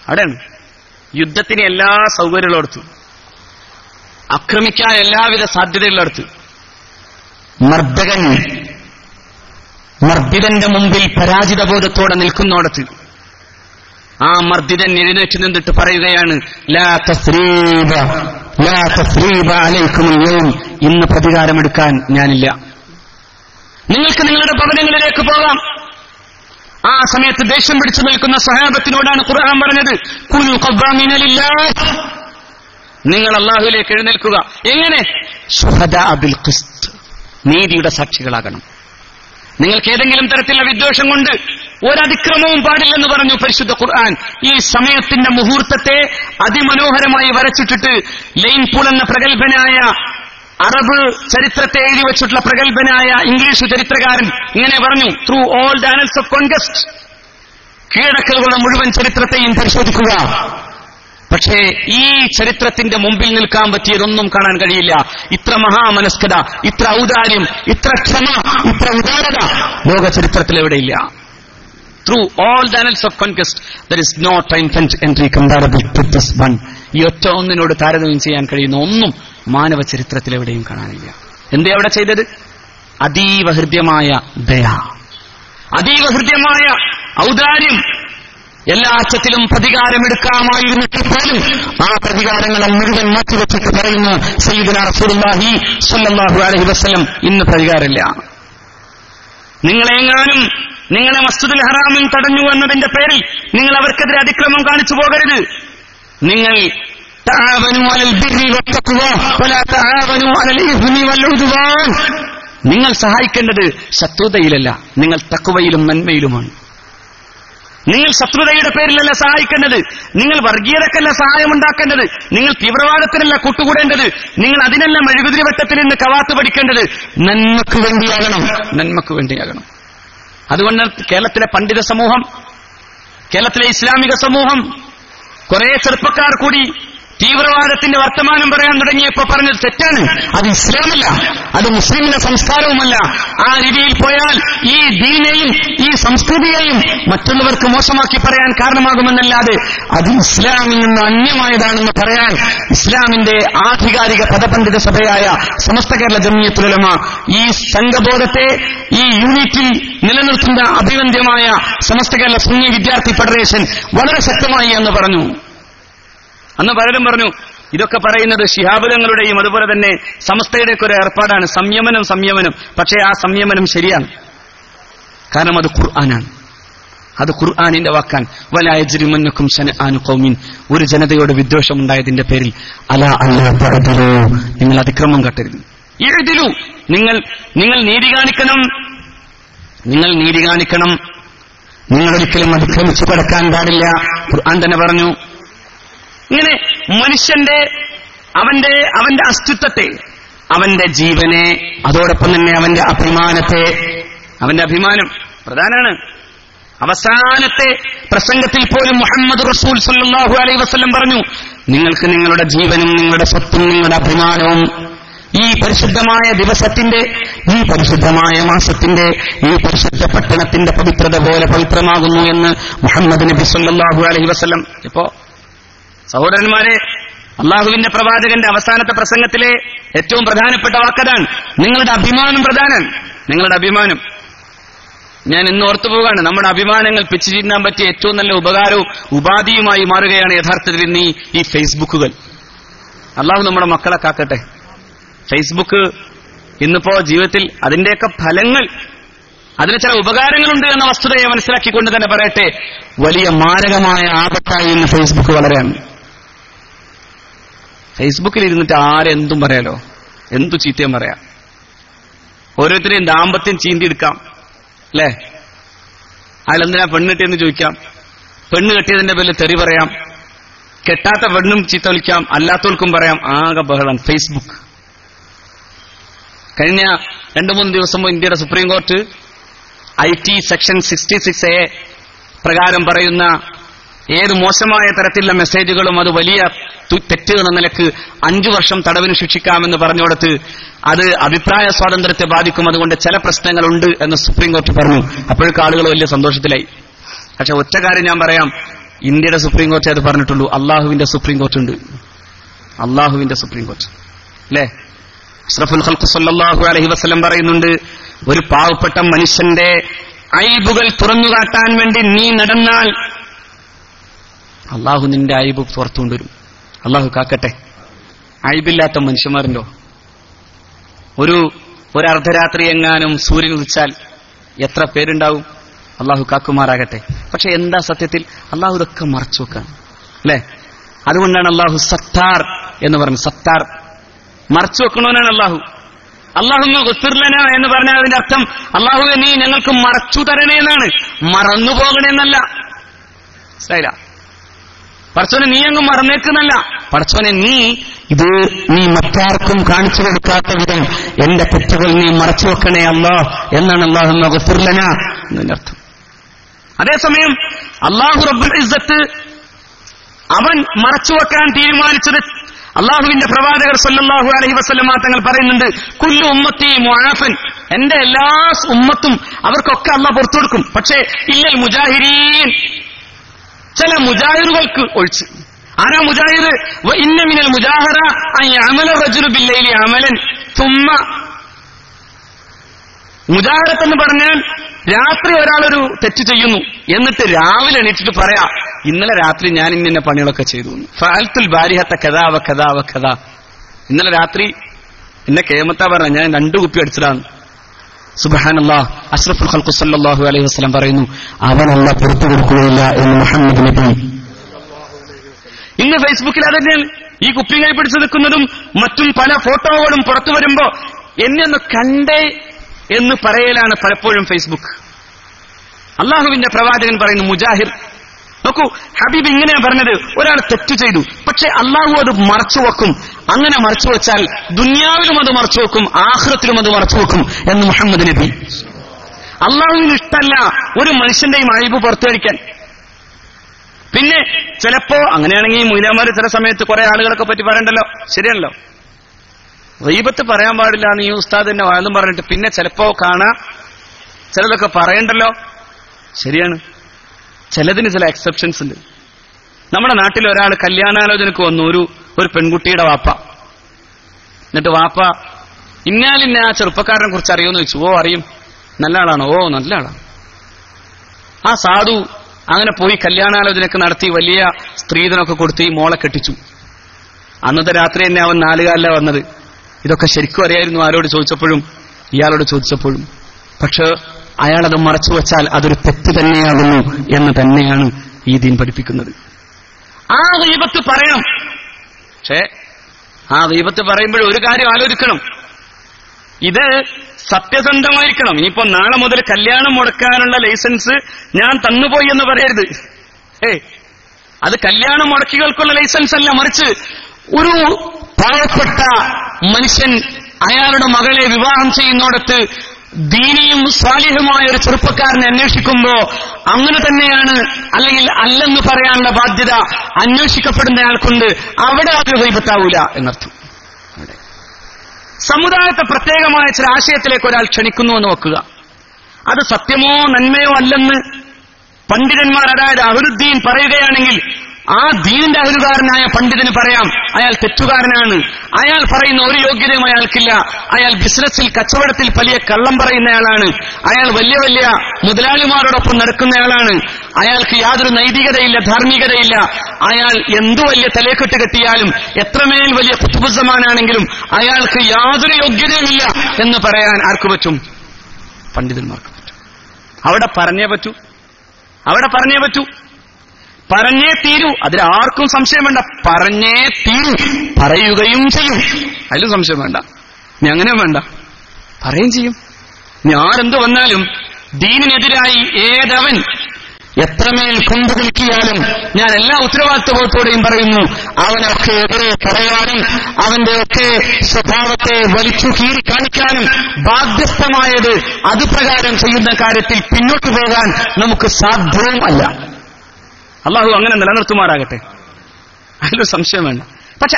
അവിടെയാണ് യുദ്ധത്തിന് എല്ലാ സൗകര്യങ്ങളും എടുത്തു, ആക്രമിക്കാൻ എല്ലാവിധ സാധ്യതകളും എടുത്തു. മർദ്ദിതന്റെ മുമ്പിൽ പരാജിതബോധത്തോടെ നിൽക്കുന്നോടത്ത് ആ മർദ്ദിതൻ എഴുന്നേറ്റ് നിന്നിട്ട് പറയുകയാണ്, ലാ തസ്രീബ അലൈക്കും യൗം, ഇന്ന് പ്രതികാരമെടുക്കാൻ ഞാനില്ല, നിങ്ങൾക്ക് നിങ്ങളുടെ ഭവനങ്ങളിലേക്ക് പോകാം. ആ സമയത്ത് ദേഷ്യം പിടിച്ചു നിൽക്കുന്ന സ്വഹാബത്തിനോടാണ് ഖുർആൻ പറഞ്ഞത്, കുനൂ ഖവ്വാമീന ലില്ലാഹ്, നിങ്ങൾ അല്ലാഹുവിലേക്ക് എഴുന്നേൽക്കുക. എങ്ങനെ? ശുഹദാ ബിൽ ഖിസ്ത്, നീതിയുടെ സാക്ഷികളാകണം. നിങ്ങൾക്ക് ഏതെങ്കിലും തരത്തിലുള്ള വിദ്വേഷം കൊണ്ട് ഒരതിക്രമവും പാടില്ലെന്ന് പറഞ്ഞു പരിശുദ്ധ ഖുർആൻ. ഈ സമയത്തിന്റെ മുഹൂർത്തത്തെ അതിമനോഹരമായി വരച്ചിട്ടിട്ട് ലെയ്ൻ പൂൾ എന്ന പ്രഗത്ഭനായ അറബ് ചരിത്രത്തെ എഴുതി വെച്ചിട്ടുള്ള പ്രഗത്ഭനായ ഇംഗ്ലീഷ് ചരിത്രകാരൻ ഇങ്ങനെ പറഞ്ഞു, through all the annals of conquest, കീഴടക്കലുകളുടെ മുഴുവൻ ചരിത്രത്തെയും പരിശോധിക്കുക. പക്ഷേ ഈ ചരിത്രത്തിന്റെ മുമ്പിൽ നിൽക്കാൻ പറ്റിയതൊന്നും കാണാൻ കഴിയില്ല. ഇത്ര മഹാമനസ്കത, ഇത്ര ഔദാര്യം, ഇത്ര ക്ഷമ, ഇത്ര ഉദാരത ലോക ചരിത്രത്തിൽ എവിടെയില്ല. Through all the annals of conquest there is no time entry comparable to this one. ഈ ഒറ്റ ഒന്നിനോട് താരതമ്യം ചെയ്യാൻ കഴിയുന്ന ഒന്നും മാനവ ചരിത്രത്തിൽ എവിടെയും കാണാനില്ല. എന്തേ അവിടെ ചെയ്തത്? അതീവ ഹൃദ്യമായ ദയ, അതീവ ഹൃദ്യമായ ഔദാര്യം. എല്ലാ അർത്ഥത്തിലും പ്രതികാരമെടുക്കാമായിരുന്നിട്ട് പോലും ആ പ്രതികാരങ്ങളെ മുഴുവൻ മാറ്റിവെച്ചിട്ട് പറയുന്നു സയ്യിദുനാ റസൂലുള്ളാഹി സ്വല്ലല്ലാഹു അലൈഹി വസല്ലം, ഇന്ന് പ്രതികാരമില്ല. നിങ്ങളെങ്ങാനും നിങ്ങളെ മസ്ജിദുൽ ഹറാമിൽ തടഞ്ഞു എന്നതിന്റെ പേരിൽ നിങ്ങൾ അവർക്കെതിരെ അതിക്രമം കാണിച്ചു പോകരുത്. നിങ്ങൾ തആവനു അലൽ ബിർരി വത്തഖ്വ വലാ തആവനു അലൽ ഇസ്മി വൽ ഉദ്വാൻ, നിങ്ങൾ സഹായിക്കേണ്ടത് ശത്രുതയിലല്ല, നിങ്ങൾ തഖ്വയിലും നന്മയിലുമാണ്. നിങ്ങൾ ശത്രുതയുടെ പേരിലല്ല സഹായിക്കേണ്ടത്, നിങ്ങൾ വർഗീയതക്കല്ല സഹായമുണ്ടാക്കേണ്ടത്, നിങ്ങൾ തീവ്രവാദത്തിനല്ല കൂട്ടുകൂടേണ്ടത്, നിങ്ങൾ അതിനല്ല മെഴുകുതിരി വട്ടത്തിൽ നിന്ന് കവാത്ത് പഠിക്കേണ്ടത്, നന്മക്ക് വേണ്ടിയാകണം, നന്മക്ക് വേണ്ടിയാകണം. അതുകൊണ്ട് കേരളത്തിലെ പണ്ഡിത സമൂഹം, കേരളത്തിലെ ഇസ്ലാമിക സമൂഹം, കുറെ ചെറുപ്പക്കാർ കൂടി തീവ്രവാദത്തിന്റെ വർത്തമാനം പറയാൻ തുടങ്ങിയപ്പോ പറഞ്ഞത് തെറ്റാണ്, അത് ഇസ്ലാമല്ല, അത് മുസ്ലിമിന്റെ സംസ്കാരവുമല്ല. ആ രീതിയിൽ പോയാൽ ഈ ദീനെയും ഈ സംസ്കൃതിയെയും മറ്റുള്ളവർക്ക് മോശമാക്കി പറയാൻ കാരണമാകുമെന്നല്ലാതെ അത് ഇസ്ലാമിൽ നിന്ന് അന്യമായതാണെന്ന് പറയാൻ ഇസ്ലാമിന്റെ ആധികാരിക പദപണ്ഡിത സഭയായ സമസ്ത കേരള ജംഇയ്യത്തുൽ ഉലമ ഈ സംഘബോധത്തെ, ഈ യൂണിറ്റി നിലനിർത്തുന്ന അഭിവന്ദ്യമായ സമസ്ത കേരള സുന്നി വിദ്യാർത്ഥി ഫെഡറേഷൻ വളരെ ശക്തമായി എന്ന് പറഞ്ഞു. അന്ന് പലരും പറഞ്ഞു ഇതൊക്കെ പറയുന്നത് ശിഹാബ് തങ്ങളുടെയും അതുപോലെ തന്നെ സമസ്തയുടെയൊക്കെ ഒരു ഏർപ്പാടാണ്, സംയമനം. പക്ഷേ ആ സംയമനം ശരിയാണ്, കാരണം അത് ഖുർആനാണ്, അത് ഖുർആനിന്റെ വാക്കാൻ. വലാ യജ്രിമന്നകും ശനആനു ഖൗമിൻ, ഒരു ജനതയോട് വിദ്വേഷമുണ്ടായതിന്റെ പേരിൽ അലാ അല്ലാ തഅദിലു, നിങ്ങൾ അതിക്രമം കാട്ടരുത്. ഇഅ്ദിലു, നിങ്ങൾ നീതി കാണിക്കണം, നിങ്ങൾ ഒരിക്കലും അതിക്രമിച്ചു കടക്കാൻ പാടില്ല. ഖുർആൻ തന്നെ പറഞ്ഞു. ഇങ്ങനെ മനുഷ്യന്റെ അവന്റെ അസ്തിത്വത്തെ, അവന്റെ ജീവനെ, അതോടൊപ്പം തന്നെ അവന്റെ അഭിമാനം പ്രധാനാണ്. അവസാനത്തെ പ്രസംഗത്തിൽ പോലും മുഹമ്മദ് റസൂൽ സല്ലല്ലാഹു അലൈഹി വസല്ലം പറഞ്ഞു, നിങ്ങൾക്ക് നിങ്ങളുടെ ജീവനും നിങ്ങളുടെ സ്വത്തും നിങ്ങളുടെ അഭിമാനവും ഈ പരിശുദ്ധമായ ദിവസത്തിന്റെ, ഈ പരിശുദ്ധമായ മാസത്തിന്റെ, ഈ പരിശുദ്ധ പട്ടണത്തിന്റെ പവിത്രത പോലെ പവിത്രമാകുന്നു എന്ന് മുഹമ്മദ് നബി സല്ലല്ലാഹു അലൈഹി വസല്ലം. ഇപ്പോ സഹോദരന്മാരെ, അള്ളാഹുവിന്റെ പ്രവാചകന്റെ അവസാനത്തെ പ്രസംഗത്തിലെ ഏറ്റവും പ്രധാനപ്പെട്ട വാക്കതാണ്, നിങ്ങളുടെ അഭിമാനം പ്രധാനം, നിങ്ങളുടെ അഭിമാനം. ഞാൻ ഇന്ന് ഓർത്തുപോകാണ്, നമ്മുടെ അഭിമാനങ്ങൾ പിച്ചു ചീന്താൻ പറ്റിയ ഏറ്റവും നല്ല ഉപകാരവും ഉപാധിയുമായി മാറുകയാണ് യഥാർത്ഥത്തിൽ ഇന്ന് ഈ ഫേസ്ബുക്കുകൾ. അള്ളാഹു നമ്മുടെ മക്കളെ കാക്കട്ടെ. ഫേസ്ബുക്ക് ഇന്നിപ്പോ ജീവിതത്തിൽ അതിന്റെയൊക്കെ ഫലങ്ങൾ, അതിന് ചില ഉപകാരങ്ങളുണ്ട് എന്ന വസ്തുതയെ മനസ്സിലാക്കിക്കൊണ്ട് തന്നെ പറയട്ടെ, വലിയ മാരകമായ ആപത്തായി ഇന്ന് ഫേസ്ബുക്ക് വളരെയാണ്. ഫേസ്ബുക്കിൽ ഇരുന്നിട്ട് ആരെന്തും പറയാലോ, എന്തു ചീത്തയും പറയാം, ഓരോരുത്തരെയും ദാമ്പത്യം ചീന്തിയെടുക്കാം, അല്ലേ? അയാളെന്തിനാ പെണ്ണ് കെട്ടിയെന്ന് ചോദിക്കാം, പെണ്ണ് കെട്ടിയതിന്റെ പേരിൽ തെറി പറയാം, കെട്ടാത്ത പെണ്ണും ചീത്ത വിളിക്കാം, അല്ലാത്തവർക്കും പറയാം. ആകെ ബഹളം ഫേസ്ബുക്ക്. കഴിഞ്ഞ 2-3 ദിവസം മുമ്പ് ഇന്ത്യയുടെ supreme court IT section 66A പ്രകാരം പറയുന്ന ഏത് മോശമായ തരത്തിലുള്ള മെസ്സേജുകളും അത് വലിയ തെറ്റ് എന്ന നിലക്ക് 5 വർഷം തടവിന് ശിക്ഷിക്കാമെന്ന് പറഞ്ഞുകൊടുത്ത് അത് അഭിപ്രായ സ്വാതന്ത്ര്യത്തെ ബാധിക്കും, അതുകൊണ്ട് ചില പ്രശ്നങ്ങളുണ്ട് എന്ന് സുപ്രീം കോടതി പറഞ്ഞു. അപ്പോഴേക്കും ആളുകൾ വലിയ സന്തോഷത്തിലായി. പക്ഷെ ഒറ്റ കാര്യം ഞാൻ പറയാം, ഇന്ത്യയുടെ സുപ്രീം കോടതി അത് പറഞ്ഞിട്ടുള്ളൂ. അള്ളാഹുവിന്റെ സുപ്രീം കോടതി ഉണ്ട്, അള്ളാഹുവിന്റെ സുപ്രീം കോടതി അല്ലേ? അഷ്റഫുൽ ഖൽഖ് സല്ലല്ലാഹു അലൈഹി വസല്ലം പറയുന്നുണ്ട്, ഒരു പാവപ്പെട്ട മനുഷ്യന്റെ ഐബുകൾ തുറന്നുകാട്ടാൻ വേണ്ടി നീ നടന്നാൽ അള്ളാഹു നിന്റെ ഐബ് പുറത്തുകൊണ്ടുവരും. അള്ളാഹു കാക്കട്ടെ. ഐബില്ലാത്ത മനുഷ്യന്മാരുണ്ടോ? ഒരു അർദ്ധരാത്രി എങ്ങാനും സൂര്യൻ ഉദിച്ചാൽ എത്ര പേരുണ്ടാവും? അള്ളാഹു കാക്കുമാറാകട്ടെ. പക്ഷെ എന്താ സത്യത്തിൽ അള്ളാഹു ഇതൊക്കെ മറച്ചു വെക്കാൻ അല്ലെ? അതുകൊണ്ടാണ് അള്ളാഹു സത്താർ എന്ന് പറഞ്ഞത്. സത്താർ മറച്ചു വെക്കണോനാണ് അള്ളാഹു. അല്ലാഹുമ്മ ഗഫിർ ലനാ എന്ന് പറഞ്ഞാൽ അതിന്റെ അർത്ഥം അള്ളാഹുവെ നീ ഞങ്ങൾക്ക് മറച്ചു തരണേ എന്നാണ്, മറന്നു പോകണേന്നല്ല. മനസ്സിലായില്ല? പടച്ചോനെ നീ അങ്ങ് മറന്നേക്കുന്നല്ല, പടച്ചോനെ നീ മറ്റാർക്കും കാണിച്ചു കൊടുക്കാത്ത വിധം എന്റെ തെറ്റുകൾ നീ മറച്ചു വെക്കണേ അല്ലാ എന്നാണ് അല്ലാഹുമ്മ ഗഫിർ ലനാ എന്നതിന്റെ അർത്ഥം. അതേസമയം അല്ലാഹു റബ്ബുൽ ഇസ്സത്ത് അവൻ മറച്ചു വെക്കാൻ തീരുമാനിച്ചത് അള്ളാഹുവിന്റെ പ്രവാചകർ സല്ലല്ലാഹു അലൈഹി വസല്ലമ തങ്ങൾ പറയുന്നുണ്ട്, കുല്ലു ഉമ്മത്തി മുആഫൻ, എന്റെ എല്ലാ ഉമ്മത്തും അവർക്കൊക്കെ അള്ളാഹ് പുറത്തു കൊടുക്കും. പക്ഷേ ഇല്ലൽ മുജാഹിരീൻ, ചില മുജാഹിറുകൾക്ക് ഒഴിച്ച്. ആരാ മുജാഹിദ്? വ ഇന്ന മിനൽ മുജാഹറ അൻ യഅമല റജുലു ബില്ലൈലി അമലൻ തുമ്മ. മുജാഹറത്ത് എന്ന് പറഞ്ഞാൽ രാത്രി ഒരാളൊരു തെറ്റ് ചെയ്യുന്നു, എന്നിട്ട് രാവിലെ എണീറ്റിട്ട് പറയാ ഇന്നലെ രാത്രി ഞാൻ ഇന്ന പണികളൊക്കെ ചെയ്തു, ഫഅൽതുൽ ബാരിഹത്ത കദാ വ കദാ വ കദാ, ഇന്നലെ രാത്രി എന്നെ കേമത്താ പറഞ്ഞ ഞാൻ 2 കുപ്പി അടിച്ചതാണ്. സുബ്ഹാനല്ലാഹ്. അഷ്റഫുൽ ഖൽഖ് സല്ലല്ലാഹു അലൈഹി വസല്ലം പറയുന്നു, അവനല്ല പുറത്തു കൊടുക്കുകയില്ല എന്ന് മുഹമ്മദ് നബി. ഇന്ന് ഫേസ്ബുക്കിൽ അതന്നെയാണ് ഈ കുപ്പി കൈ പിടിച്ചു നിൽക്കുന്നതും മറ്റും പല ഫോട്ടോകളും പുറത്തു വരുമ്പോ എന്നെ ഒന്ന് കണ്ടേ എന്ന് പറയലാണ് പലപ്പോഴും ഫേസ്ബുക്ക്. അള്ളാഹുവിന്റെ പ്രവാചകൻ പറയുന്നു മുജാഹിർ. നോക്കൂ, ഹബീബ് ഇങ്ങനെയാണ് പറഞ്ഞത്, ഒരാൾ തെറ്റ് ചെയ്തു, പക്ഷെ അള്ളാഹു അത് മറച്ചു വെക്കും. അങ്ങനെ മറച്ചു വെച്ചാൽ ദുനിയാവിലും അത് മറച്ചു വെക്കും, ആഖിറത്തിലും അത് മറച്ചു വെക്കും എന്ന് മുഹമ്മദ് നബി. അള്ളാഹുവിന് ഇഷ്ടമല്ല ഒരു മനുഷ്യന്റെയും അഴിബ് പുറത്തേടിക്കാൻ. പിന്നെ ചിലപ്പോ അങ്ങനെയാണെങ്കിൽ മൂലാമാര് ചില സമയത്ത് കുറെ ആളുകളൊക്കെ പറ്റി പറയണ്ടല്ലോ, ശരിയല്ലോ, ഗീബത്ത് പറയാൻ പാടില്ല എന്ന് ഈ ഉസ്താദ് തന്നെ വാഴന്നും പറഞ്ഞിട്ട് പിന്നെ ചിലപ്പോ കാണാം ചിലതൊക്കെ പറയണ്ടല്ലോ, ശരിയാണ്. ചിലതിന് ചില എക്സെപ്ഷൻസ് ഉണ്ട്. നമ്മുടെ നാട്ടിൽ ഒരാൾ കല്യാണാലോചനക്ക് വന്നു, ഒരു പെൺകുട്ടിയുടെ വാപ്പ. എന്നിട്ട് വാപ്പ ഇന്നാലിന്ന ആ ചെറുപ്പക്കാരനെ കുറിച്ച് അറിയുമെന്ന് ചോദിച്ചു. ഓ അറിയും, നല്ല ആളാണോ? ഓ നല്ല ആളാണ്. ആ സാധു അങ്ങനെ പോയി കല്യാണാലോചനക്ക് നടത്തി വലിയ സ്ത്രീധനമൊക്കെ കൊടുത്ത് ഈ മോളെ കെട്ടിച്ചു. അന്നത്തെ രാത്രി തന്നെ അവൻ 4 കാലിലാണ് വന്നത്. ഇതൊക്കെ ശരിക്കും അറിയായിരുന്നു ആരോട് ചോദിച്ചപ്പോഴും, ഇയാളോട് ചോദിച്ചപ്പോഴും. പക്ഷെ അയാളത് മറച്ചു വെച്ചാൽ അതൊരു തെറ്റ് തന്നെയാകുന്നു എന്ന് തന്നെയാണ് ഈ ദീൻ പഠിപ്പിക്കുന്നത്. ആ ഗീബത്ത് പറയണം, പക്ഷേ ആ ഗീബത്ത് പറയുമ്പോൾ ഒരു കാര്യം ആലോചിക്കണം, ഇത് സത്യസന്ധമായിരിക്കണം. ഇനിയിപ്പോ നാളെ മുതൽ കല്യാണം മുടക്കാനുള്ള ലൈസൻസ് ഞാൻ തന്നുപോയി എന്ന് പറയരുത്. അത് കല്യാണം മുടക്കികൾക്കുള്ള ലൈസൻസ് അല്ല, മറിച്ച് ഒരു പാവപ്പെട്ട മനുഷ്യൻ അയാളുടെ മകളെ വിവാഹം ചെയ്യുന്നിടത്ത് ദീനിയും സ്വാലിഹുമായ ഒരു ചെറുപ്പക്കാരനെ അന്വേഷിക്കുമ്പോ അങ്ങനെ തന്നെയാണ് അല്ലെങ്കിൽ അല്ലെന്ന് പറയാനുള്ള ബാധ്യത അന്വേഷിക്കപ്പെടുന്നയാൾക്കുണ്ട്. അവിടെ അത് ഗീബത്താവൂല എന്നർത്ഥം. സമുദായത്തെ പ്രത്യേകമായ ചില ആശയത്തിലേക്ക് ഒരാൾ ക്ഷണിക്കുന്നു എന്ന് നോക്കുക, അത് സത്യമോ നന്മയോ അല്ലെന്ന് പണ്ഡിതന്മാർ, അതായത് അഹ്ലുദ്ദീൻ പറയുകയാണെങ്കിൽ ആ ദീനിന്റെ അഹ്ലുകാരനായ പണ്ഡിതന് പറയാം അയാൾ തെറ്റുകാരനാണ്, അയാൾ പറയുന്ന ഒരു യോഗ്യതയും അയാൾക്കില്ല, അയാൾ ബിസിനസ്സിൽ കച്ചവടത്തിൽ വലിയ കള്ളം പറയുന്നയാളാണ്, അയാൾ വലിയ വലിയ മുതലാളിമാരോടൊപ്പം നടക്കുന്നയാളാണ്, അയാൾക്ക് യാതൊരു നൈതികതയില്ല, ധാർമ്മികതയില്ല, അയാൾ എന്തു വലിയ തലേക്കെട്ട് കെട്ടിയാലും എത്രമേൽ വലിയ കുത്തുബുസ്സമാനാണെങ്കിലും അയാൾക്ക് യാതൊരു യോഗ്യതയുമില്ല എന്ന് പറയാൻ ആർക്ക് പറ്റും? പണ്ഡിതന്മാർക്ക് പറ്റും. അവിടെ പറഞ്ഞേ പറ്റൂ, പറഞ്ഞേ തീരൂ. അതിലാർക്കും സംശയം വേണ്ട, പറഞ്ഞേ തീരൂ, പറയുകയും ചെയ്യും, അതിലും സംശയം വേണ്ട. ഇനി അങ്ങനെ വേണ്ട, പറയുകയും ചെയ്യും. ഇനി ആരെന്ത് വന്നാലും ദീനിനെതിരായി ഏതവൻ എത്രമേൽ കൊണ്ടുകുലുക്കിയാലും ഞാൻ എല്ലാ ഉത്തരവാദിത്വത്തോടെയും പറയുന്നു, അവനൊക്കെ എതിരെ പറയാനും അവന്റെയൊക്കെ സ്വഭാവത്തെ വലിച്ചു കീറി കാണിക്കാനും ബാധ്യസ്ഥമായത് അതുപ്രകാരം ചെയ്യുന്ന കാര്യത്തിൽ പിന്നോട്ടു പോകാൻ നമുക്ക് സാധ്യവും അല്ല. അള്ളാഹു അങ്ങനെ നിലനിർത്തുമാറാകട്ടെ, അതിലൊരു സംശയം വേണ്ട. പക്ഷെ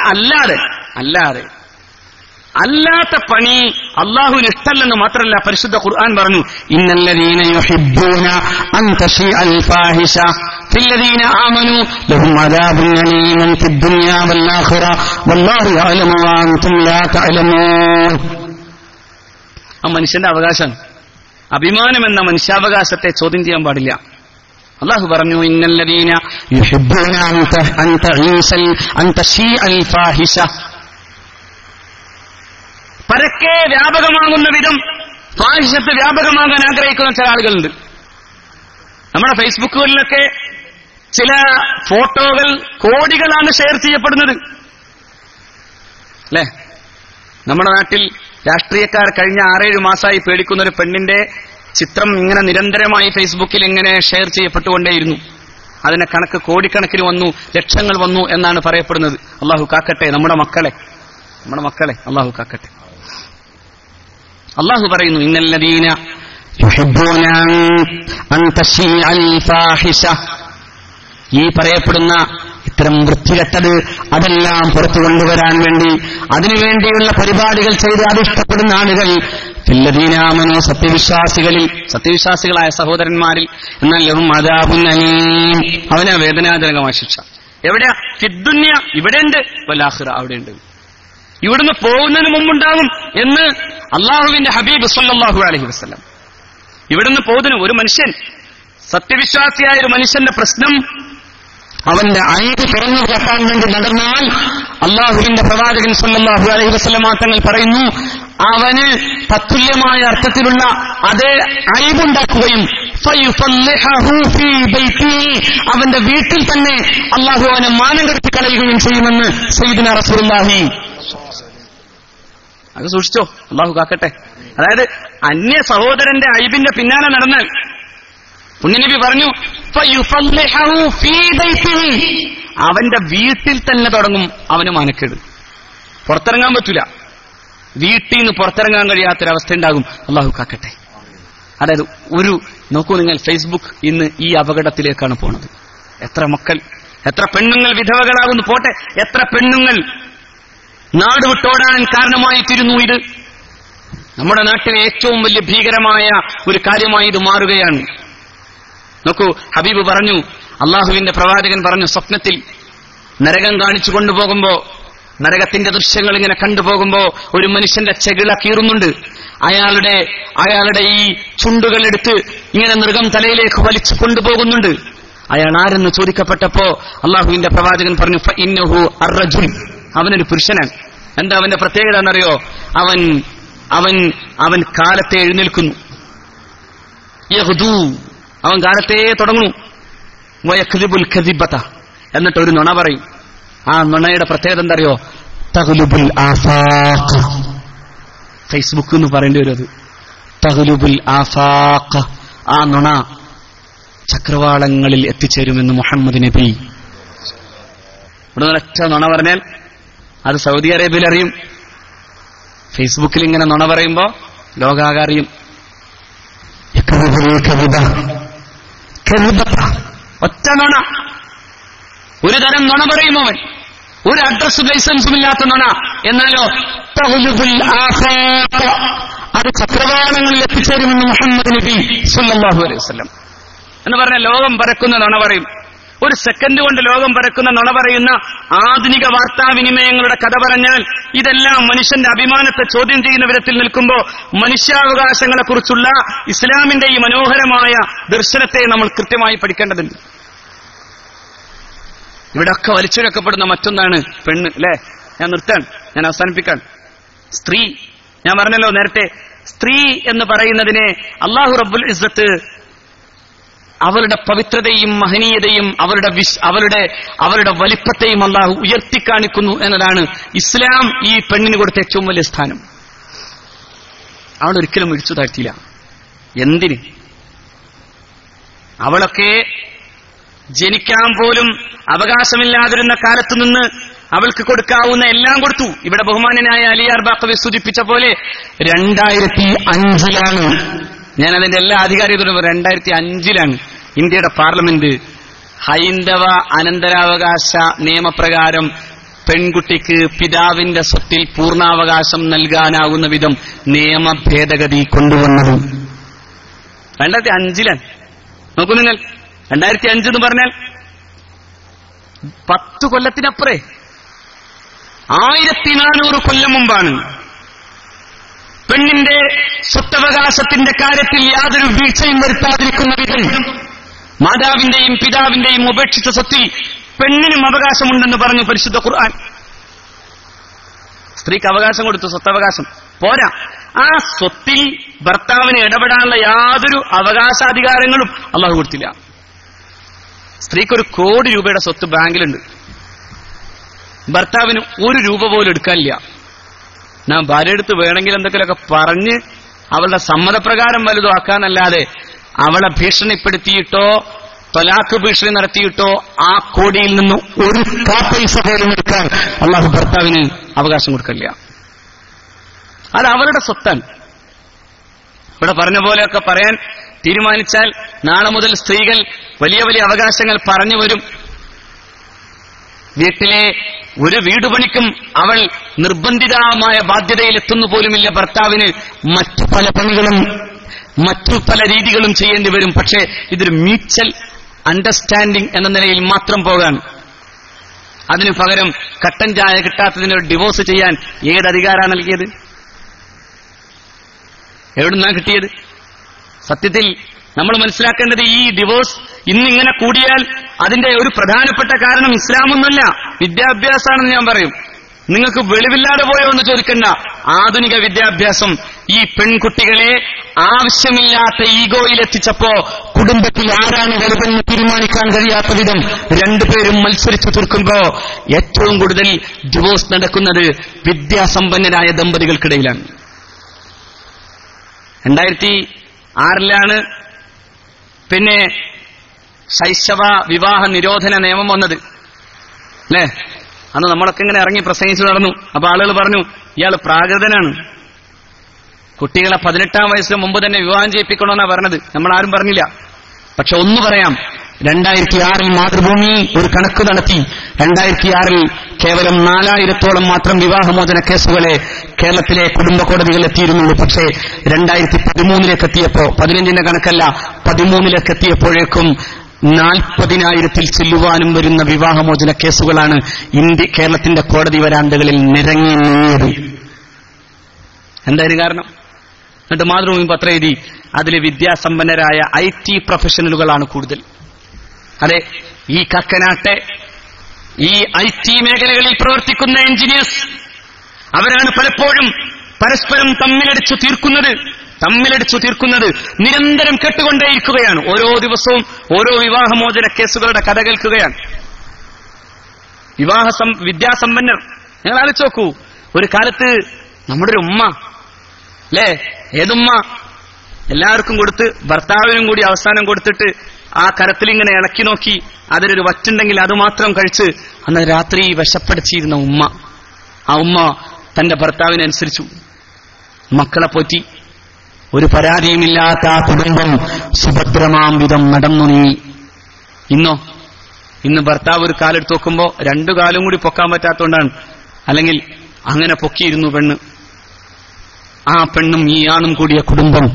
അല്ലാത്ത പണി അള്ളാഹുവിന് ഇഷ്ടമല്ലെന്ന് മാത്രമല്ല, പരിശുദ്ധ ഖുർആൻ പറഞ്ഞു, ഇന്നല്ലദീന യുഹിബ്ബൂന അൻ തശീഅൽ ഫാഹിഷ ഫില്ലദീന ആമനൂ ലഹും അദാബുൻ അലീമുൻ ഫിദ്ദുനിയാ വൽ ആഖിറ വല്ലാഹു യഅലമു വഅൻതും ലാ തഅലമൂൻ. ആ മനുഷ്യന്റെ അവകാശം, അഭിമാനം എന്ന മനുഷ്യാവകാശത്തെ ചോദ്യം ചെയ്യാൻ പാടില്ല. അള്ളാഹു പറഞ്ഞു, ഇന്നല്ലദീന യുഹിബ്ബൂന അൻ തശീഅൽ ഫാഹിഷ, പരക്കെ വ്യാപകമാകുന്ന വിധം ഫാഹിഷത്ത് വ്യാപകമാകാൻ ആഗ്രഹിക്കുന്ന ചില ആളുകളുണ്ട്. നമ്മുടെ ഫേസ്ബുക്കുകളിലൊക്കെ ചില ഫോട്ടോകൾ കോടികളാണ് ഷെയർ ചെയ്യപ്പെടുന്നത്, അല്ലേ? നമ്മുടെ നാട്ടിൽ രാഷ്ട്രീയക്കാർ കഴിഞ്ഞ 6-7 മാസമായി പേടിക്കുന്ന ഒരു പെണ്ണിന്റെ ചിത്രം ഇങ്ങനെ നിരന്തരമായി ഫേസ്ബുക്കിൽ ഇങ്ങനെ ഷെയർ ചെയ്യപ്പെട്ടുകൊണ്ടേയിരുന്നു. അതിന്റെ കണക്ക് കോടിക്കണക്കിന് വന്നു, ലക്ഷങ്ങൾ വന്നു എന്നാണ് പറയപ്പെടുന്നത്. അള്ളാഹു കാക്കട്ടെ നമ്മുടെ മക്കളെ അള്ളാഹു കാക്കട്ടെ. അള്ളാഹു പറയുന്നു, ഇന്നല്ലദീന യുഹിബ്ബൂന അൻ തശീഅൽ ഫാഹിഷ, ഈ പറയപ്പെടുന്ന ഇത്തരം വൃത്തികെട്ടത് അതെല്ലാം പുറത്തു കൊണ്ടുവരാൻ വേണ്ടി അതിനുവേണ്ടിയുള്ള പരിപാടികൾ ചെയ്ത് അതിഷ്ടപ്പെടുന്ന ആളുകൾ ഫില്ലദീന ആമനൂ, സത്യവിശ്വാസികളായ സഹോദരന്മാരിൽ, എന്നാൽ ലഹും അദാബുൻ അലീം, അവന് വേദനാജനകമായ ശിക്ഷ. എവിടെയാ? ഫിദ്ദുനിയ, ഇവിടെയുണ്ട്, വൽ ആഖിറ, അവിടെയുണ്ട്. ഇവിടുന്ന് പോകുന്നതിന് മുമ്പുണ്ടാകും എന്ന് അള്ളാഹുവിന്റെ ഹബീബ് സല്ലല്ലാഹു അലൈഹി വസല്ലം. ഇവിടുന്ന് പോകുന്നതിന് ഒരു മനുഷ്യൻ, സത്യവിശ്വാസിയായ ഒരു മനുഷ്യന്റെ പ്രശ്നം അവന്റെ അയവ് തുറന്നു കാട്ടാൻ വേണ്ടി നടന്നാൽ അള്ളാഹുവിന്റെ പ്രവാചകൻ സല്ലല്ലാഹു അലൈഹി വസല്ലം തങ്ങൾ പറയുന്നു, അവന് തത്തുല്യമായ അർത്ഥത്തിലുള്ള അതേ അയവുണ്ടാക്കുകയും അവന്റെ വീട്ടിൽ തന്നെ അള്ളാഹു അവനെ മാനം കെടുത്തി കളയുകയും ചെയ്യുമെന്ന് സയ്യിദുനാ റസൂലുള്ളാഹി. അത് സൂക്ഷിച്ചോ, അള്ളാഹു കാക്കട്ടെ. അതായത് അന്യ സഹോദരന്റെ അയ്ബിന്റെ പിന്നാലെ നടന്നാൽ പുണ്യനബി പറഞ്ഞു, അവന്റെ വീട്ടിൽ തന്നെ തുടങ്ങും അവന് മാനക്കേട്. പുറത്തിറങ്ങാൻ പറ്റൂല, വീട്ടിൽ നിന്ന് പുറത്തിറങ്ങാൻ കഴിയാത്തൊരവസ്ഥ ഉണ്ടാകും. അള്ളാഹു കാക്കട്ടെ. അതായത് നോക്കൂ നിങ്ങൾ, ഫേസ്ബുക്ക് ഇന്ന് ഈ അപകടത്തിലേക്കാണ് പോണത്. എത്ര മക്കൾ, എത്ര പെണ്ണുങ്ങൾ വിധവകളാകുന്നു. പോട്ടെ, എത്ര പെണ്ണുങ്ങൾ നാട് വിട്ടോടാൻ കാരണമായി തീരുന്നു. ഇത് നമ്മുടെ നാട്ടിലെ ഏറ്റവും വലിയ ഭീകരമായ ഒരു കാര്യമായി ഇത് മാറുകയാണ്. നോക്കൂ, ഹബീബ് പറഞ്ഞു, അള്ളാഹുവിന്റെ പ്രവാചകൻ പറഞ്ഞു, സ്വപ്നത്തിൽ നരകം കാണിച്ചു കൊണ്ടുപോകുമ്പോ, നരകത്തിന്റെ ദൃശ്യങ്ങൾ ഇങ്ങനെ കണ്ടുപോകുമ്പോ ഒരു മനുഷ്യന്റെ ചെകിള കീറുന്നുണ്ട്. അയാളുടെ ഈ ചുണ്ടുകൾ എടുത്ത് ഇങ്ങനെ മൃഗം തലയിലേക്ക് വലിച്ചു കൊണ്ടുപോകുന്നുണ്ട്. അയാൾ ആരെന്ന് ചോദിക്കപ്പെട്ടപ്പോ അള്ളാഹുവിന്റെ പ്രവാചകൻ പറഞ്ഞു, ഫഇന്നഹു അർറജുൽ, അവനൊരു പുരുഷനാണ്. എന്താ അവന്റെ പ്രത്യേകത എന്നറിയോ? അവൻ കാലത്തെ എഴുന്നേൽക്കുന്നു, യഹ്ദൂ, അവൻ കാലത്തെ തുടങ്ങുന്നു, വയക്ദിബുൽ കദിബത, എന്നിട്ട് ഒരു നുണ പറയും. ആ നുണയുടെ പ്രത്യേകത എന്താ അറിയോ? തഗ്ലുബുൽ ആഫാഖ്. ഫേസ്ബുക്ക് എന്ന് പറയേണ്ടി വരും അത്. തഗ്ലുബുൽ ആഫാഖ്, ആ നുണ ചക്രവാളങ്ങളിൽ എത്തിച്ചേരുമെന്ന് മുഹമ്മദ് നബി. ഇവിടെ ഒരൊറ്റ നുണ പറഞ്ഞാൽ അത് സൗദി അറേബ്യയിൽ അറിയും. ഫേസ്ബുക്കിൽ ഇങ്ങനെ നുണ പറയുമ്പോ ലോകാകെ അറിയും. ഒറ്റ നുണ, ഒരു തരം നുണ പറയും അവൻ, ഒരു അഡ്രസ് ലൈസൻസും ഇല്ലാത്ത നുണ. എന്നാലോ അത് ചക്രവാളങ്ങളിൽ എത്തിച്ചേരുമെന്ന് മുഹമ്മദ് നബി സല്ലല്ലാഹു അലൈഹി വസല്ലം എന്ന് പറഞ്ഞ ലോകം പരക്കുന്ന നുണ പറയും. ഒരു സെക്കൻഡ് കൊണ്ട് ലോകം പരക്കുന്ന നുണ പറയുന്ന ആധുനിക വാർത്താവിനിമയങ്ങളുടെ കഥ പറഞ്ഞാൽ ഇതെല്ലാം മനുഷ്യന്റെ അഭിമാനത്തെ ചോദ്യം ചെയ്യുന്ന വിധത്തിൽ നിൽക്കുമ്പോൾ മനുഷ്യാവകാശങ്ങളെക്കുറിച്ചുള്ള ഇസ്ലാമിന്റെ ഈ മനോഹരമായ ദർശനത്തെ നമ്മൾ കൃത്യമായി പഠിക്കേണ്ടതുണ്ട്. ഇവിടെയൊക്കെ വലിച്ചുവെക്കപ്പെടുന്ന മറ്റൊന്നാണ് പെണ്ണ്, അല്ലെ? ഞാൻ അവസാനിപ്പിക്കാൻ. സ്ത്രീ, ഞാൻ പറഞ്ഞല്ലോ നേരത്തെ, സ്ത്രീ എന്ന് പറയുന്നതിനെ അല്ലാഹു റബ്ബുൽ ഇസ്സത്ത് അവരുടെ പവിത്രതയും മഹനീയതയും അവരുടെ വലിപ്പത്തെയും അല്ലാഹു ഉയർത്തിക്കാണിക്കുന്നു എന്നതാണ് ഇസ്ലാം ഈ പെണ്ണിന് കൊടുത്ത ഏറ്റവും വലിയ സ്ഥാനം. അവൾ ഒരിക്കലും ഇടിച്ചു താഴ്ത്തിയില്ല. എന്തിന്? അവളൊക്കെ ജനിക്കാൻ പോലും അവകാശമില്ലാതിരുന്ന കാലത്തു നിന്ന് അവൾക്ക് കൊടുക്കാവുന്ന എല്ലാം കൊടുത്തു. ഇവിടെ ബഹുമാന്യനായ അലിയാർ ബാഖവി സൂചിപ്പിച്ച പോലെ 2005 ഞാൻ അതിന്റെ എല്ലാ അധികാരികളും 2005 ഇന്ത്യയുടെ പാർലമെന്റ് ഹൈന്ദവ അനന്തരാവകാശ നിയമപ്രകാരം പെൺകുട്ടിക്ക് പിതാവിന്റെ സ്വത്തിൽ പൂർണ്ണാവകാശം നൽകാനാകുന്ന വിധം നിയമ ഭേദഗതി കൊണ്ടുവന്നത് 2005. നോക്കൂ നിങ്ങൾ, 2005 എന്ന് പറഞ്ഞാൽ 10 കൊല്ലത്തിനപ്പുറേ, 1400 കൊല്ലം മുമ്പാണ്. പെണ്ണിന്റെ സ്വത്തവകാശത്തിന്റെ കാര്യത്തിൽ യാതൊരു വീഴ്ചയും വരുത്താതിരിക്കുന്ന വിധം മാതാവിന്റെയും പിതാവിന്റെയും ഉപേക്ഷിച്ച സ്വത്തിൽ പെണ്ണിനും അവകാശമുണ്ടെന്ന് പറഞ്ഞു പരിശുദ്ധ ഖുർആൻ. സ്ത്രീക്ക് അവകാശം കൊടുത്തു, സ്വത്തവകാശം പോരാ, ആ സ്വത്തിൽ ഭർത്താവിന് ഇടപെടാനുള്ള യാതൊരു അവകാശാധികാരങ്ങളും അള്ളാഹു കൊടുത്തില്ല. സ്ത്രീക്ക് 1 കോടി രൂപയുടെ സ്വത്ത് ബാങ്കിലുണ്ട്, ഭർത്താവിന് 1 രൂപ പോലും എടുക്കാനില്ല. ഞാൻ ഭാര്യയെടുത്ത് വേണമെങ്കിൽ എന്തെങ്കിലുമൊക്കെ പറഞ്ഞ് അവളുടെ സമ്മതപ്രകാരം വലുതാക്കാനല്ലാതെ അവളെ ഭീഷണിപ്പെടുത്തിയിട്ടോ ത്വലാഖ് ഭീഷണി നടത്തിയിട്ടോ ആ കോടിയിൽ നിന്ന് 1 പൈസ പോലും എടുക്കാൻ അള്ളാഹു ഭർത്താവിന് അവകാശം കൊടുക്കില്ല. അത് അവളുടെ സ്വത്താണ്. ഇവിടെ പറഞ്ഞ പോലെയൊക്കെ പറയാൻ തീരുമാനിച്ചാൽ നാളെ മുതൽ സ്ത്രീകൾ വലിയ വലിയ അവകാശങ്ങൾ പറഞ്ഞു വരും. വീട്ടിലെ ഒരു വീട് പണിക്കും അവൾ നിർബന്ധിതമായ ബാധ്യതയിലെത്തുന്നു പോലുമില്ല. ഭർത്താവിന് മറ്റു പല പണികളും മറ്റു പല രീതികളും ചെയ്യേണ്ടി വരും. പക്ഷേ ഇതൊരു മ്യൂച്വൽ അണ്ടർസ്റ്റാൻഡിംഗ് എന്ന നിലയിൽ മാത്രം പോകാൻ, അതിനു പകരം കട്ടൻ ചായ കിട്ടാത്തതിനൊരു ഡിവോഴ്സ് ചെയ്യാൻ ഏതധികാരാണ് നൽകിയത്? എവിടുന്നാണ് കിട്ടിയത്? സത്യത്തിൽ നമ്മൾ മനസ്സിലാക്കേണ്ടത് ഈ ഡിവോഴ്സ് ഇന്നിങ്ങനെ കൂടിയാൽ അതിന്റെ ഒരു പ്രധാനപ്പെട്ട കാരണം ഇസ്ലാമൊന്നുമല്ല, വിദ്യാഭ്യാസമാണെന്ന് ഞാൻ പറയും. നിങ്ങൾക്ക് വെളിവില്ലാതെ പോയോ എന്ന് ചോദിക്കണ്ട. ആധുനിക വിദ്യാഭ്യാസം ഈ പെൺകുട്ടികളെ ആവശ്യമില്ലാത്ത ഈഗോയിലെത്തിച്ചപ്പോ കുടുംബത്തിൽ ആരാണ് വലുതെന്ന് തീരുമാനിക്കാൻ കഴിയാത്ത വിധം 2 പേരും മത്സരിച്ചു തീർക്കുമ്പോ ഏറ്റവും കൂടുതൽ ഡിവോഴ്സ് നടക്കുന്നത് വിദ്യാസമ്പന്നരായ ദമ്പതികൾക്കിടയിലാണ്. 2006 പിന്നെ ശൈശവ വിവാഹ നിരോധന നിയമം വന്നത് അല്ലേ? അന്ന് നമ്മളൊക്കെ ഇങ്ങനെ ഇറങ്ങി പ്രസംഗിച്ചു നടന്നു. അപ്പൊ ആളുകൾ പറഞ്ഞു ഇയാൾ പ്രാകൃതനാണ്, കുട്ടികളെ 18-ാം വയസ്സിന് മുമ്പ് തന്നെ വിവാഹം ചെയ്യിപ്പിക്കണമെന്നാണ് പറഞ്ഞത്. നമ്മൾ ആരും പറഞ്ഞില്ല. പക്ഷെ ഒന്ന് പറയാം, 2006 മാതൃഭൂമി ഒരു കണക്ക് നടത്തി. 2006 കേവലം 4000-ഓളം മാത്രം വിവാഹമോചന കേസുകളെ കേരളത്തിലെ കുടുംബ കോടതികൾ എത്തിയിരുന്നുള്ളൂ. പക്ഷേ 2013 എത്തിയപ്പോ, 15-ന്റെ കണക്കല്ല, 13 എത്തിയപ്പോഴേക്കും 40,000-ൽ ചെല്ലുവാനും വരുന്ന വിവാഹമോചന കേസുകളാണ് കേരളത്തിന്റെ കോടതി വരാന്തകളിൽ നിറങ്ങി നീങ്ങിയത്. എന്തായാലും കാരണം? എന്നിട്ട് മാതൃഭൂമി പത്രം എഴുതി, അതിലെ വിദ്യാസമ്പന്നരായ IT പ്രൊഫഷണലുകളാണ് കൂടുതൽ. അതെ, ഈ കക്കനാട്ടെ ഈ IT മേഖലകളിൽ പ്രവർത്തിക്കുന്ന എഞ്ചിനീയേഴ്സ് അവരാണ് പലപ്പോഴും പരസ്പരം തമ്മിലടിച്ചു തീർക്കുന്നത്. നിരന്തരം കേട്ടുകൊണ്ടേയിരിക്കുകയാണ്. ഓരോ ദിവസവും ഓരോ വിവാഹമോചന കേസുകളുടെ കഥ കേൾക്കുകയാണ്. വിദ്യാസമ്പന്നർ, നിങ്ങൾ ആലോചിച്ച് നോക്കൂ. ഒരു കാലത്ത് നമ്മുടെ ഒരു ഉമ്മ അല്ലേ, ഏതുമ്മ, എല്ലാവർക്കും കൊടുത്ത് ഭർത്താവിനും കൂടി അവസാനം കൊടുത്തിട്ട് ആ കരത്തിലിങ്ങനെ ഇളക്കി നോക്കി അതിലൊരു വറ്റുണ്ടെങ്കിൽ അത് മാത്രം കഴിച്ച് അന്ന് രാത്രി വിശപ്പടിച്ചിരുന്ന ഉമ്മ. ആ ഉമ്മ തന്റെ ഭർത്താവിനനുസരിച്ചു, മക്കളെ പോറ്റി, ഒരു പരാതിയുമില്ലാത്ത ആ കുടുംബം സുഭദ്രമാം വിധം നടന്നു നീങ്ങി. ഇന്ന് ഭർത്താവ് ഒരു കാലെടുത്ത് നോക്കുമ്പോ 2 കാലും കൂടി പൊക്കാൻ പറ്റാത്തതുകൊണ്ടാണ്. അല്ലെങ്കിൽ അങ്ങനെ പൊക്കിയിരുന്നു പെണ്ണ്. ആ പെണ്ണും ഈ ആണും കൂടിയ കുടുംബം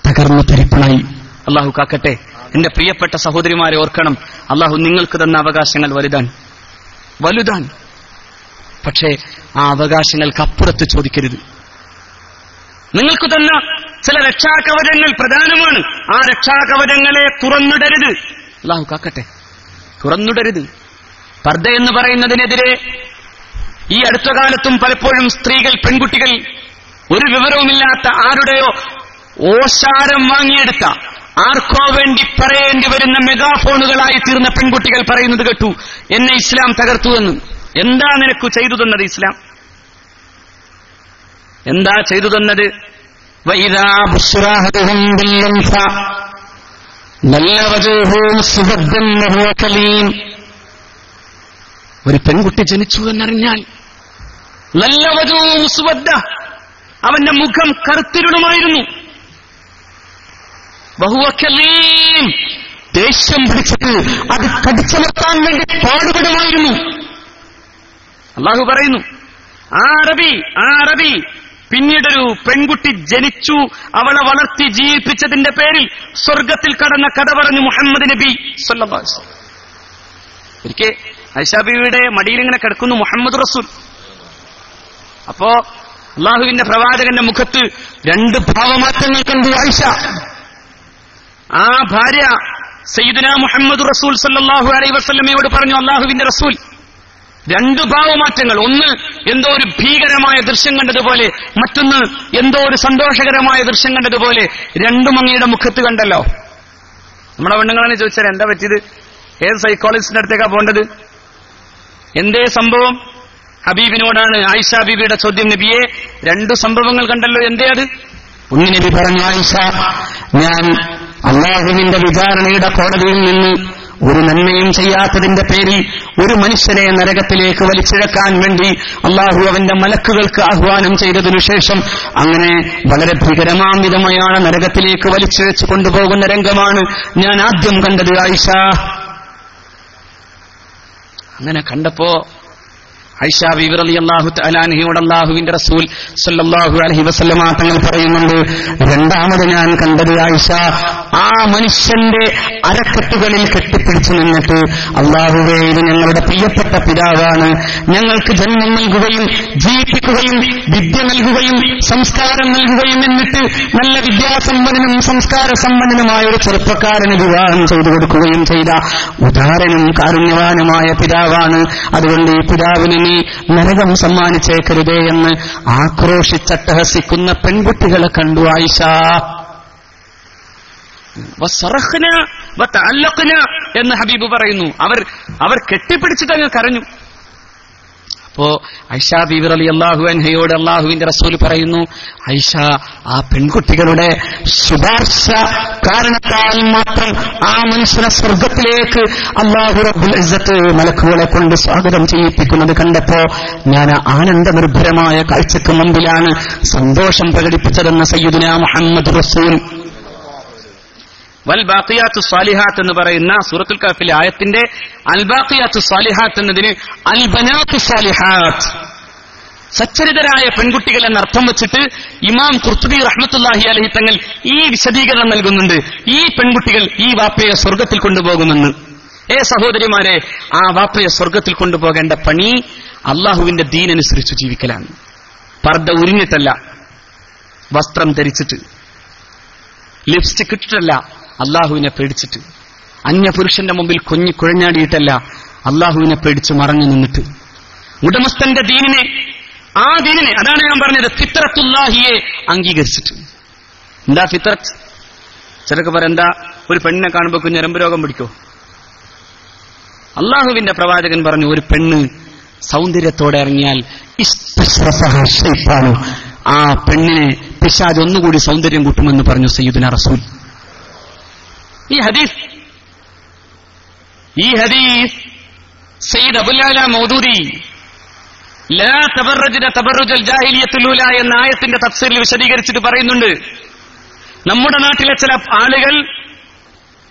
തകർന്നു തരിപ്പണായി. അള്ളാഹു കാക്കട്ടെ. എന്റെ പ്രിയപ്പെട്ട സഹോദരിമാരെ ഓർക്കണം, അള്ളാഹു നിങ്ങൾക്ക് തന്ന അവകാശങ്ങൾ വലുതാണ്. പക്ഷേ ആ അവകാശങ്ങൾക്ക് അപ്പുറത്ത് ചോദിക്കരുത്. നിങ്ങൾക്ക് തന്ന ചില രക്ഷാകവചങ്ങൾ പ്രധാനമാണ്. ആ രക്ഷാകവചങ്ങളെ തുറന്നിടരുത്. അള്ളാഹു കാക്കട്ടെ, തുറന്നിടരുത്. പർദ്ദ എന്ന് പറയുന്നതിനെതിരെ ഈ അടുത്ത കാലത്തും പലപ്പോഴും സ്ത്രീകൾ, പെൺകുട്ടികൾ, ഒരു വിവരവുമില്ലാത്ത ആരുടെയോ ഓശാരം വാങ്ങിയെടുത്ത, ആർക്കോ വേണ്ടി പറയേണ്ടി വരുന്ന മെഗാഫോണുകളായി തീർന്ന പെൺകുട്ടികൾ പറയുന്നത് കേട്ടു, എന്നെ ഇസ്ലാം തകർത്തു എന്ന്. എന്താ നിനക്ക് ചെയ്തു തന്നത് ഇസ്ലാം? എന്താ ചെയ്തു തന്നത്? ഒരു പെൺകുട്ടി ജനിച്ചു എന്നറിഞ്ഞാൽ നല്ല വജൂഹു സുവദ്ദ, അവന്റെ മുഖം കറുത്തിരുളുമായിരുന്നു. വഹുവ കലീം, ദേഷ്യം പിടിച്ചിട്ട് അത് കടിച്ചമർത്താൻ വേണ്ടി പാടുപെടുമായിരുന്നു. അള്ളാഹു പറയുന്നു, ആ അറബി പിന്നീടൊരു പെൺകുട്ടി ജനിച്ചു, അവളെ വളർത്തി ജീവിപ്പിച്ചതിന്റെ പേരിൽ സ്വർഗത്തിൽ കടന്ന കഥ പറഞ്ഞു മുഹമ്മദ് നബി സല്ലല്ലാഹു അലൈഹി വസല്ലം. ഒരിക്കൽ ആയിഷാ ബീവിയുടെ മടിയിൽ ഇങ്ങനെ കിടക്കുന്നു മുഹമ്മദ് റസൂൽ. അപ്പോ അള്ളാഹുവിന്റെ പ്രവാചകന്റെ മുഖത്ത് 2 ഭാവമാറ്റങ്ങൾ കണ്ടു ആയിഷ. ആ ഭാര്യ സയ്യിദുനാ മുഹമ്മദ് റസൂൽ സല്ലല്ലാഹു അലൈഹി വസല്ലമയോട് പറഞ്ഞു, അള്ളാഹുവിന്റെ റസൂൽ 2 ഭാവമാറ്റങ്ങൾ. ഒന്ന് എന്തോ ഒരു ഭീകരമായ ദൃശ്യം കണ്ടതുപോലെ, മറ്റൊന്ന് എന്തോ ഒരു സന്തോഷകരമായ ദൃശ്യം കണ്ടതുപോലെ, രണ്ടും അങ്ങയുടെ മുഖത്ത് കണ്ടല്ലോ. നമ്മുടെ പെണ്ണുങ്ങളാണ് ചോദിച്ചാൽ എന്താ പറ്റിയത്, ഏത് സൈക്കോളജിസ്റ്റിന്റെ അടുത്തേക്കാ പോകേണ്ടത്, എന്തേ സംഭവം? ഹബീബിനോടാണ് ആയിഷ ബീബിയുടെ ചോദ്യം. നബിയെ 2 സംഭവങ്ങൾ കണ്ടല്ലോ, എന്തേ അത്? ഒന്ന് നബി പറഞ്ഞു, ആയിഷ, ഞാൻ അള്ളാഹുവിന്റെ വിചാരണയുടെ കോടതിയിൽ നിന്ന് ഒരു നന്മയും ചെയ്യാത്തതിന്റെ പേരിൽ ഒരു മനുഷ്യനെ നരകത്തിലേക്ക് വലിച്ചിഴക്കാൻ വേണ്ടി അള്ളാഹു അവന്റെ മലക്കുകൾക്ക് ആഹ്വാനം ചെയ്തതിനു ശേഷം അങ്ങനെ വളരെ ഭീകരമാംവിധമായാണ് നരകത്തിലേക്ക് വലിച്ചിഴച്ചു കൊണ്ടുപോകുന്ന രംഗമാണ് ഞാൻ ആദ്യം കണ്ടത് ആയിഷ. അങ്ങനെ കണ്ടപ്പോ ആയിഷ ബീവി റളിയല്ലാഹു തആല അൻഹയോട് അല്ലാഹുവിന്റെ റസൂൽ സല്ലല്ലാഹു അലൈഹി വസല്ലമ തങ്ങൾ പറയുന്നുണ്ട്, രണ്ടാമത് ഞാൻ കണ്ടത് ആയിഷ, ആ മനുഷ്യന്റെ അരക്കെട്ടുകളിൽ കെട്ടിപ്പിടിച്ചു നിന്നിട്ട്, അല്ലാഹുവേ, ഇത് ഞങ്ങളുടെ പ്രിയപ്പെട്ട പിതാവാണ്, ഞങ്ങൾക്ക് ജന്മം നൽകുകയും ജീവിപ്പിക്കുകയും വിദ്യ നൽകുകയും സംസ്കാരം നൽകുകയും എന്നിട്ട് നല്ല വിദ്യാസമ്പന്നനും സംസ്കാര സമ്പന്നനുമായ ഒരു ചെറുപ്പക്കാരന് വിവാഹം ചെയ്തു കൊടുക്കുകയും ചെയ്ത ഉദാരനും കാരുണ്യവാനുമായ പിതാവാണ്. അതുകൊണ്ട് ഈ പിതാവിന് നരകം സമ്മാനിച്ചേക്കരുതേ എന്ന് ആക്രോശിച്ചട്ടഹസിക്കുന്ന പെൺകുട്ടികളെ കണ്ടു ആയിഷ. എന്ന് ഹബീബ് പറയുന്നു. അവർ കെട്ടിപ്പിടിച്ചിട്ട് അങ്ങ് കരഞ്ഞു. അപ്പോ ആയിഷ ബീവി റളിയല്ലാഹു അൻഹയോട് അല്ലാഹുവിന്റെ റസൂൽ പറയുന്നു, ആയിഷ, ആ പെൺകുട്ടികളുടെ ശുപാർശ കാരണത്താൽ മാത്രം ആ മനുഷ്യനെ സ്വർഗത്തിലേക്ക് അല്ലാഹു റബ്ബുൽ ഇസ്സത്ത് മലക്കുകളെ കൊണ്ട് സ്വാഗതം ചെയ്യിപ്പിക്കുന്നത് കണ്ടപ്പോ ഞാൻ ആനന്ദനിർഭരമായ കാഴ്ചക്ക് മുമ്പിലാണ് സന്തോഷം പ്രകടിപ്പിച്ചതെന്ന് സയ്യിദുനാ മുഹമ്മദ് റസൂൽ. വൽ ബാഖിയാത്തു സ്വാലിഹാത്ത് എന്ന് പറയുന്ന സൂറത്തുൽ കഹ്ഫിലെ ആയത്തിന്റെ അൽ ബാഖിയാത്തു സ്വാലിഹാത്ത് എന്നതിന് അൽ ബനാത്തു സ്വാലിഹാത്ത്, സച്ചരിതരായ പെൺകുട്ടികൾ എന്നർത്ഥം വെച്ചിട്ട് ഇമാം ഖുർത്തുബി റഹ്മത്തുള്ളാഹി അലൈഹി തങ്ങൾ ഈ വിശദീകരണം നൽകുന്നുണ്ട്. ഈ പെൺകുട്ടികൾ ഈ വാപ്പയെ സ്വർഗത്തിൽ കൊണ്ടുപോകുമെന്ന്. സഹോദരിമാരെ, ആ വാപ്പയെ സ്വർഗത്തിൽ കൊണ്ടുപോകേണ്ട പണി അള്ളാഹുവിന്റെ ദീനനുസരിച്ച് ജീവിക്കലാണ്. പർദ്ദ ഉരിഞ്ഞിട്ടല്ല, വസ്ത്രം ധരിച്ചിട്ട്, ലിപ്സ്റ്റിക് ഇട്ടിട്ടല്ല, അള്ളാഹുവിനെ പേടിച്ചിട്ട്, അന്യപുരുഷന്റെ മുമ്പിൽ കുഴഞ്ഞാടിയിട്ടല്ല, അള്ളാഹുവിനെ പേടിച്ച് മറഞ്ഞു നിന്നിട്ട്, ഉടമസ്ഥന്റെ ദീനിനെ, ആ ദീനിനെ, അതാണ് ഞാൻ പറഞ്ഞത്, ഫിത്രത്തുല്ലാഹിയെ അംഗീകരിച്ചിട്ട്. എന്താ ഫിത്രത്ത്? ചിലക്ക് പറയാം, എന്താ ഒരു പെണ്ണിനെ കാണുമ്പോൾ ഞരമ്പ് രോഗം പിടിക്കോ? അള്ളാഹുവിന്റെ പ്രവാചകൻ പറഞ്ഞു, ഒരു പെണ്ണ് സൗന്ദര്യത്തോടെ ഇറങ്ങിയാൽ ഇസ്തശ്വസഹ, ആ പെണ്ണിനെ പിശാച് ഒന്നുകൂടി സൗന്ദര്യം കൂട്ടുമെന്ന് പറഞ്ഞു സയ്യിദുനാ റസൂൽ. ഈ ഹദീസ് സയ്യിദ് അബുൽ അല മൗദൂദി ലാ തബറജന തബറുജൽ ജാഹിലിയ്യത്തുൽ ഊല എന്ന ആയത്തിന്റെ തഫ്സീറിൽ വിശദീകരിച്ചിട്ട് പറയുന്നുണ്ട്, നമ്മുടെ നാട്ടിലെ ചില ആളുകൾ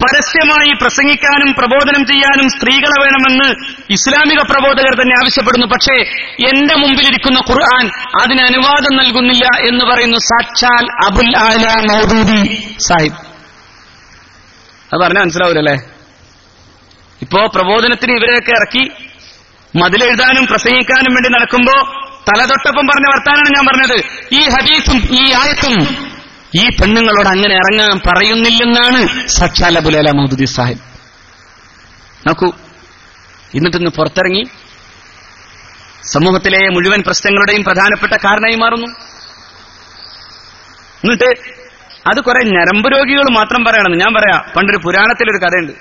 പരസ്യമായി പ്രസംഗിക്കാനും പ്രബോധനം ചെയ്യാനും സ്ത്രീകളെ വേണമെന്ന് ഇസ്ലാമിക പ്രബോധകർ തന്നെ ആവശ്യപ്പെടുന്നു. പക്ഷേ എന്റെ മുമ്പിലിരിക്കുന്ന ഖുർആൻ അതിന് അനുവാദം നൽകുന്നില്ല എന്ന് പറയുന്നു സാക്ഷാൽ അബുൽ അല മൗദൂദി സാഹിബ്. അത് പറഞ്ഞാൽ മനസ്സിലാവൂലല്ലേ? ഇപ്പോ പ്രബോധനത്തിന് ഇവരെയൊക്കെ ഇറക്കി മതിലെഴുതാനും പ്രസംഗിക്കാനും വേണ്ടി നടക്കുമ്പോ തലതൊട്ടപ്പം പറഞ്ഞ വർത്താനാണ് ഞാൻ പറഞ്ഞത്. ഈ ഹദീസും ഈ ആയത്തും ഈ പെണ്ണുങ്ങളോട് അങ്ങനെ ഇറങ്ങാൻ പറയുന്നില്ലെന്നാണ് സാക്ഷാൽ അബുൽ അല മൗദൂദി സാഹിബ്. നോക്കൂ, എന്നിട്ടിന്ന് പുറത്തിറങ്ങി സമൂഹത്തിലെ മുഴുവൻ പ്രശ്നങ്ങളുടെയും പ്രധാനപ്പെട്ട കാരണമായി മാറുന്നു. എന്നിട്ട് അത് കുറെ ഞരമ്പ് രോഗികൾ മാത്രം പറയണമെന്ന് ഞാൻ പറയാം. പണ്ടൊരു പുരാണത്തിലൊരു കഥയുണ്ട്.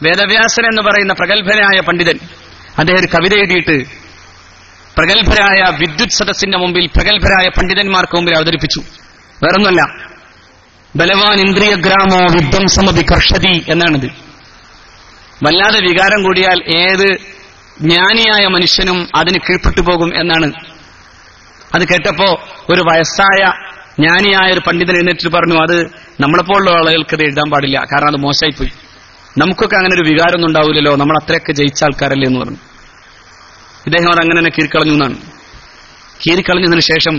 വേദവ്യാസൻ എന്ന് പറയുന്ന പ്രഗത്ഭനായ പണ്ഡിതൻ, അദ്ദേഹം ഒരു കവിത എഴുതിയിട്ട് പ്രഗത്ഭരായ വിദ്യുത് സദസ്സിന്റെ മുമ്പിൽ പ്രഗത്ഭരായ പണ്ഡിതന്മാർക്ക് മുമ്പിൽ അവതരിപ്പിച്ചു. വേറൊന്നുമല്ല, ബലവാൻ ഇന്ദ്രിയഗ്രാമോ വിധ്വംസമപി കർഷതി എന്നാണിത്. വല്ലാതെ വികാരം കൂടിയാൽ ഏത് ജ്ഞാനിയായ മനുഷ്യനും അതിന് കീഴ്പ്പെട്ടു പോകും എന്നാണ്. അത് കേട്ടപ്പോ ഒരു വയസ്സായ ജ്ഞാനിയായ ഒരു പണ്ഡിതൻ എഴുന്നേറ്റ് പറഞ്ഞു, അത് നമ്മളെപ്പോലുള്ള ആളുകൾക്ക് അത് എഴുതാൻ പാടില്ല, കാരണം അത് മോശമായിപ്പോയി. നമുക്കൊക്കെ അങ്ങനെ ഒരു വികാരമൊന്നും ഉണ്ടാവില്ലല്ലോ, നമ്മൾ അത്രയൊക്കെ ജയിച്ച ആൾക്കാരല്ലേ എന്ന് പറഞ്ഞു. ഇദ്ദേഹം അത് അങ്ങനെ തന്നെ കീറിക്കളഞ്ഞു എന്നാണ്. കീറിക്കളഞ്ഞതിന് ശേഷം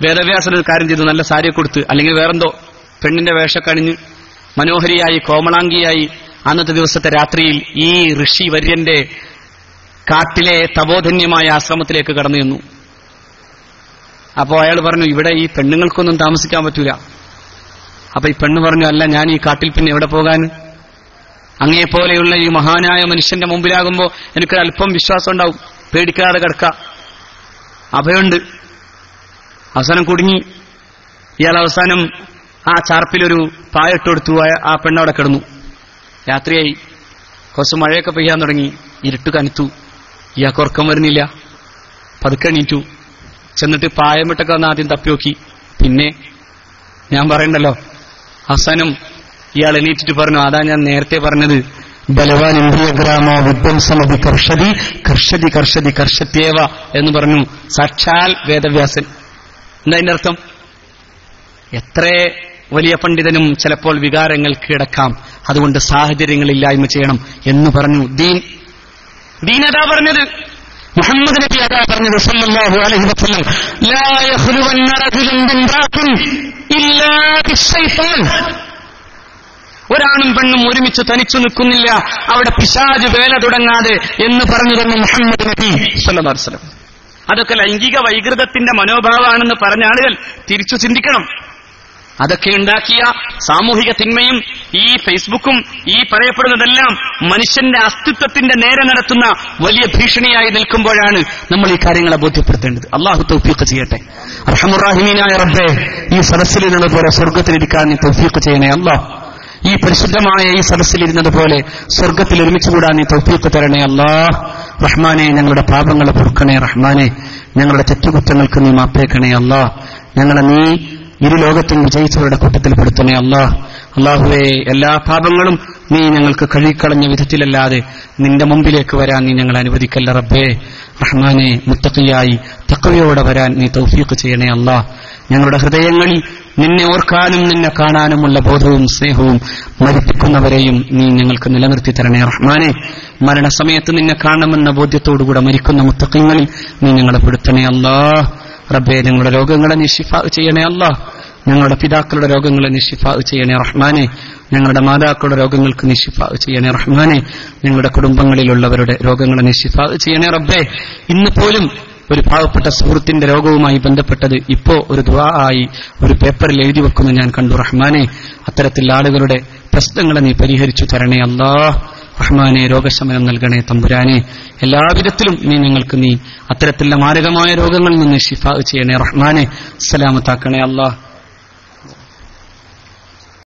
വേദവ്യാസൻ ഒരു കാര്യം ചെയ്തു, നല്ല സാരിയെ കൊടുത്ത്, അല്ലെങ്കിൽ വേറെന്തോ പെണ്ണിന്റെ വേഷമൊക്കെ അണിഞ്ഞ് മനോഹരിയായി കോമളാംഗിയായി അന്നത്തെ ദിവസത്തെ രാത്രിയിൽ ഈ ഋഷി വര്യന്റെ കാട്ടിലെ തപോധന്യമായ ആശ്രമത്തിലേക്ക് കടന്നു ചെന്നു. അപ്പോ അയാൾ പറഞ്ഞു, ഇവിടെ ഈ പെണ്ണുങ്ങൾക്കൊന്നും താമസിക്കാൻ പറ്റൂല. അപ്പൊ ഈ പെണ്ണ് പറഞ്ഞു, അല്ല, ഞാൻ ഈ കാട്ടിൽ പിന്നെ എവിടെ പോകാൻ? അങ്ങേപ്പോലെയുള്ള ഈ മഹാനായ മനുഷ്യന്റെ മുമ്പിലാകുമ്പോ എനിക്ക് അല്പം വിശ്വാസം ഉണ്ടാവും, പേടിക്കാതെ കിടക്കാം, അഭയുണ്ട്. അവസാനം കുടുങ്ങി. ഇയാൾ അവസാനം ആ ചാർപ്പിലൊരു പായിട്ട് കൊടുത്തു. ആ പെണ്ണവിടെ കിടന്നു. രാത്രിയായി, കുറച്ച് മഴയൊക്കെ പെയ്യാൻ തുടങ്ങി, ഇരുട്ട് കനത്തു. ഇയാൾക്ക് ഉറക്കം വരുന്നില്ല. പതുക്കെ എണീറ്റു. ചെന്നിട്ട് പായമിട്ടൊക്കെ വന്ന് ആദ്യം തപ്പിയോക്കി. പിന്നെ ഞാൻ പറയണ്ടല്ലോ, അവസാനം ഇയാൾ എണീറ്റിട്ട് പറഞ്ഞു, അതാ ഞാൻ നേരത്തെ പറഞ്ഞത്, ബലവാൻ ഇന്ദ്രിയഗ്രാമോ വിധ്വംസമപി കർഷതി കർഷതി കർഷതി കർഷത്യേവ എന്ന് പറഞ്ഞു. സാക്ഷാൽ വേദവ്യാസൻ. എന്താ അതിന്റെ അർത്ഥം? എത്ര വലിയ പണ്ഡിതനും ചിലപ്പോൾ വികാരങ്ങൾ കീഴടക്കാം, അതുകൊണ്ട് സാഹചര്യങ്ങളില്ലായ്മ ചെയ്യണം എന്ന് പറഞ്ഞു. ദീൻ അതാ പറഞ്ഞത്, മുഹമ്മദ് നബി അതാ പറഞ്ഞത് സല്ലല്ലാഹു അലൈഹി വസല്ലം, ലാ യഖ്ലുവന്ന റജുലുൻ ബിംറാത്തിൻ ഇല്ലാ ബിശ്ശൈത്താൻ. ഒരാണും പെണ്ണും ഒരുമിച്ച് തനിച്ചു നിൽക്കുന്നില്ല അവിടെ പിശാച് വേല തുടങ്ങാതെ എന്ന് പറഞ്ഞു തന്നു മുഹമ്മദ് നബി സല്ലല്ലാഹു അലൈഹി വസല്ലം. അതൊക്കെ ലൈംഗിക വൈകൃതത്തിന്റെ മനോഭാവമാണെന്ന് പറഞ്ഞ ആളുകൾ തിരിച്ചു ചിന്തിക്കണം. അതൊക്കെ ഉണ്ടാക്കിയ സാമൂഹിക തിന്മയും ഈ ഫേസ്ബുക്കും ഈ പറയപ്പെടുന്നതെല്ലാം മനുഷ്യന്റെ അസ്തിത്വത്തിന്റെ നേരെ നടത്തുന്ന വലിയ ഭീഷണിയായി നിൽക്കുമ്പോഴാണ് നമ്മൾ ഈ കാര്യങ്ങളെ ബോധ്യപ്പെടുത്തേണ്ടത്. അള്ളാഹു തൗഫീഖ് ചെയ്യട്ടെ. അർഹമുർ-റഹീമീനായ റബ്ബേ, ഈ സദസ്സിലിരുന്നത് പോലെ സ്വർഗ്ഗത്തിലിരിക്കാൻ നീ തൗഫീഖ് ചെയ്യണേ അല്ലാഹ്. ഈ പരിശുദ്ധമായ ഈ സദസ്സിലിരുന്നത് പോലെ സ്വർഗ്ഗത്തിൽ ഒരുമിച്ച് കൂടാൻ നീ തൗഫീഖ് തരണേ അല്ലാഹ്. റഹ്മാനെ, ഞങ്ങളുടെ പാപങ്ങളെ പൊറുക്കണേ റഹ്മാനെ, ഞങ്ങളുടെ തെറ്റുകുറ്റങ്ങൾക്ക് നീ മാപ്പേക്കണേ അല്ലാഹ്. ഞങ്ങളെ നീ ഇരു ലോകത്തും വിജയിച്ചവരുടെ കൂട്ടത്തിൽ പെടുത്തണേ അല്ലാഹ്. അല്ലാഹുവേ, എല്ലാ പാപങ്ങളും നീ ഞങ്ങൾക്ക് കഴുകിക്കളഞ്ഞ വിധത്തിലല്ലാതെ നിന്റെ മുമ്പിലേക്ക് വരാൻ നീ ഞങ്ങളെ അനുവദിക്കല്ല റബ്ബേ. റഹ്മാനെ, മുത്തഖിയായി തഖ്വയോടെ വരാൻ നീ തൗഫീഖ് ചെയ്യണേ അല്ലാഹ്. ഞങ്ങളുടെ ഹൃദയങ്ങളിൽ നിന്നെ ഓർക്കാനും നിന്നെ കാണാനുമുള്ള ബോധവും സ്നേഹവും മരിപ്പിക്കുന്നവരെയും നീ ഞങ്ങൾക്ക് നിലനിർത്തി തരണേ റഹ്മാനെ. മരണസമയത്ത് നിന്നെ കാണണമെന്ന ബോധ്യത്തോടുകൂടെ മരിക്കുന്ന മുത്തഖീങ്ങളിൽ നീ ഞങ്ങളെ പെടുത്തണേ അല്ലാഹ്. റബ്ബേ, ഞങ്ങളുടെ രോഗങ്ങളെ നീ ശിഫാ ചെയ്യണേ അല്ലാഹ്. ഞങ്ങളുടെ പിതാക്കളുടെ രോഗങ്ങളെ നീ ശിഫാ ചെയ്യണേ റഹ്മാനെ. ഞങ്ങളുടെ മാതാക്കളുടെ രോഗങ്ങൾക്ക് നീ ശിഫാ ചെയ്യണേ റഹ്മാനെ. ഞങ്ങളുടെ കുടുംബങ്ങളിലുള്ളവരുടെ രോഗങ്ങളെ നീ ശിഫാ ചെയ്യണേ റബ്ബേ. ഇന്ന് പോലും ഒരു പാവപ്പെട്ട സുഹൃത്തിന്റെ രോഗവുമായി ബന്ധപ്പെട്ടത് ഇപ്പോ ഒരു ദുആ ആയി ഒരു പേപ്പറിൽ എഴുതി വെക്കുന്നു ഞാൻ കണ്ടു റഹ്മാനെ. അത്തരത്തിൽ ആളുകളുടെ പ്രശ്നങ്ങളെ നീ പരിഹരിച്ചു തരണേ അല്ലാഹ്. റഹ്മാനെ, രോഗശമനം നൽകണേ തമ്പുരാനെ. എല്ലാവിധത്തിലും നീ അത്തരത്തിലുള്ള മാരകമായ രോഗങ്ങളിൽ നിന്ന് ശിഫാ ചെയ്യണേ റഹ്മാനെ. സലാമത്താക്കണേ അല്ലാഹ്.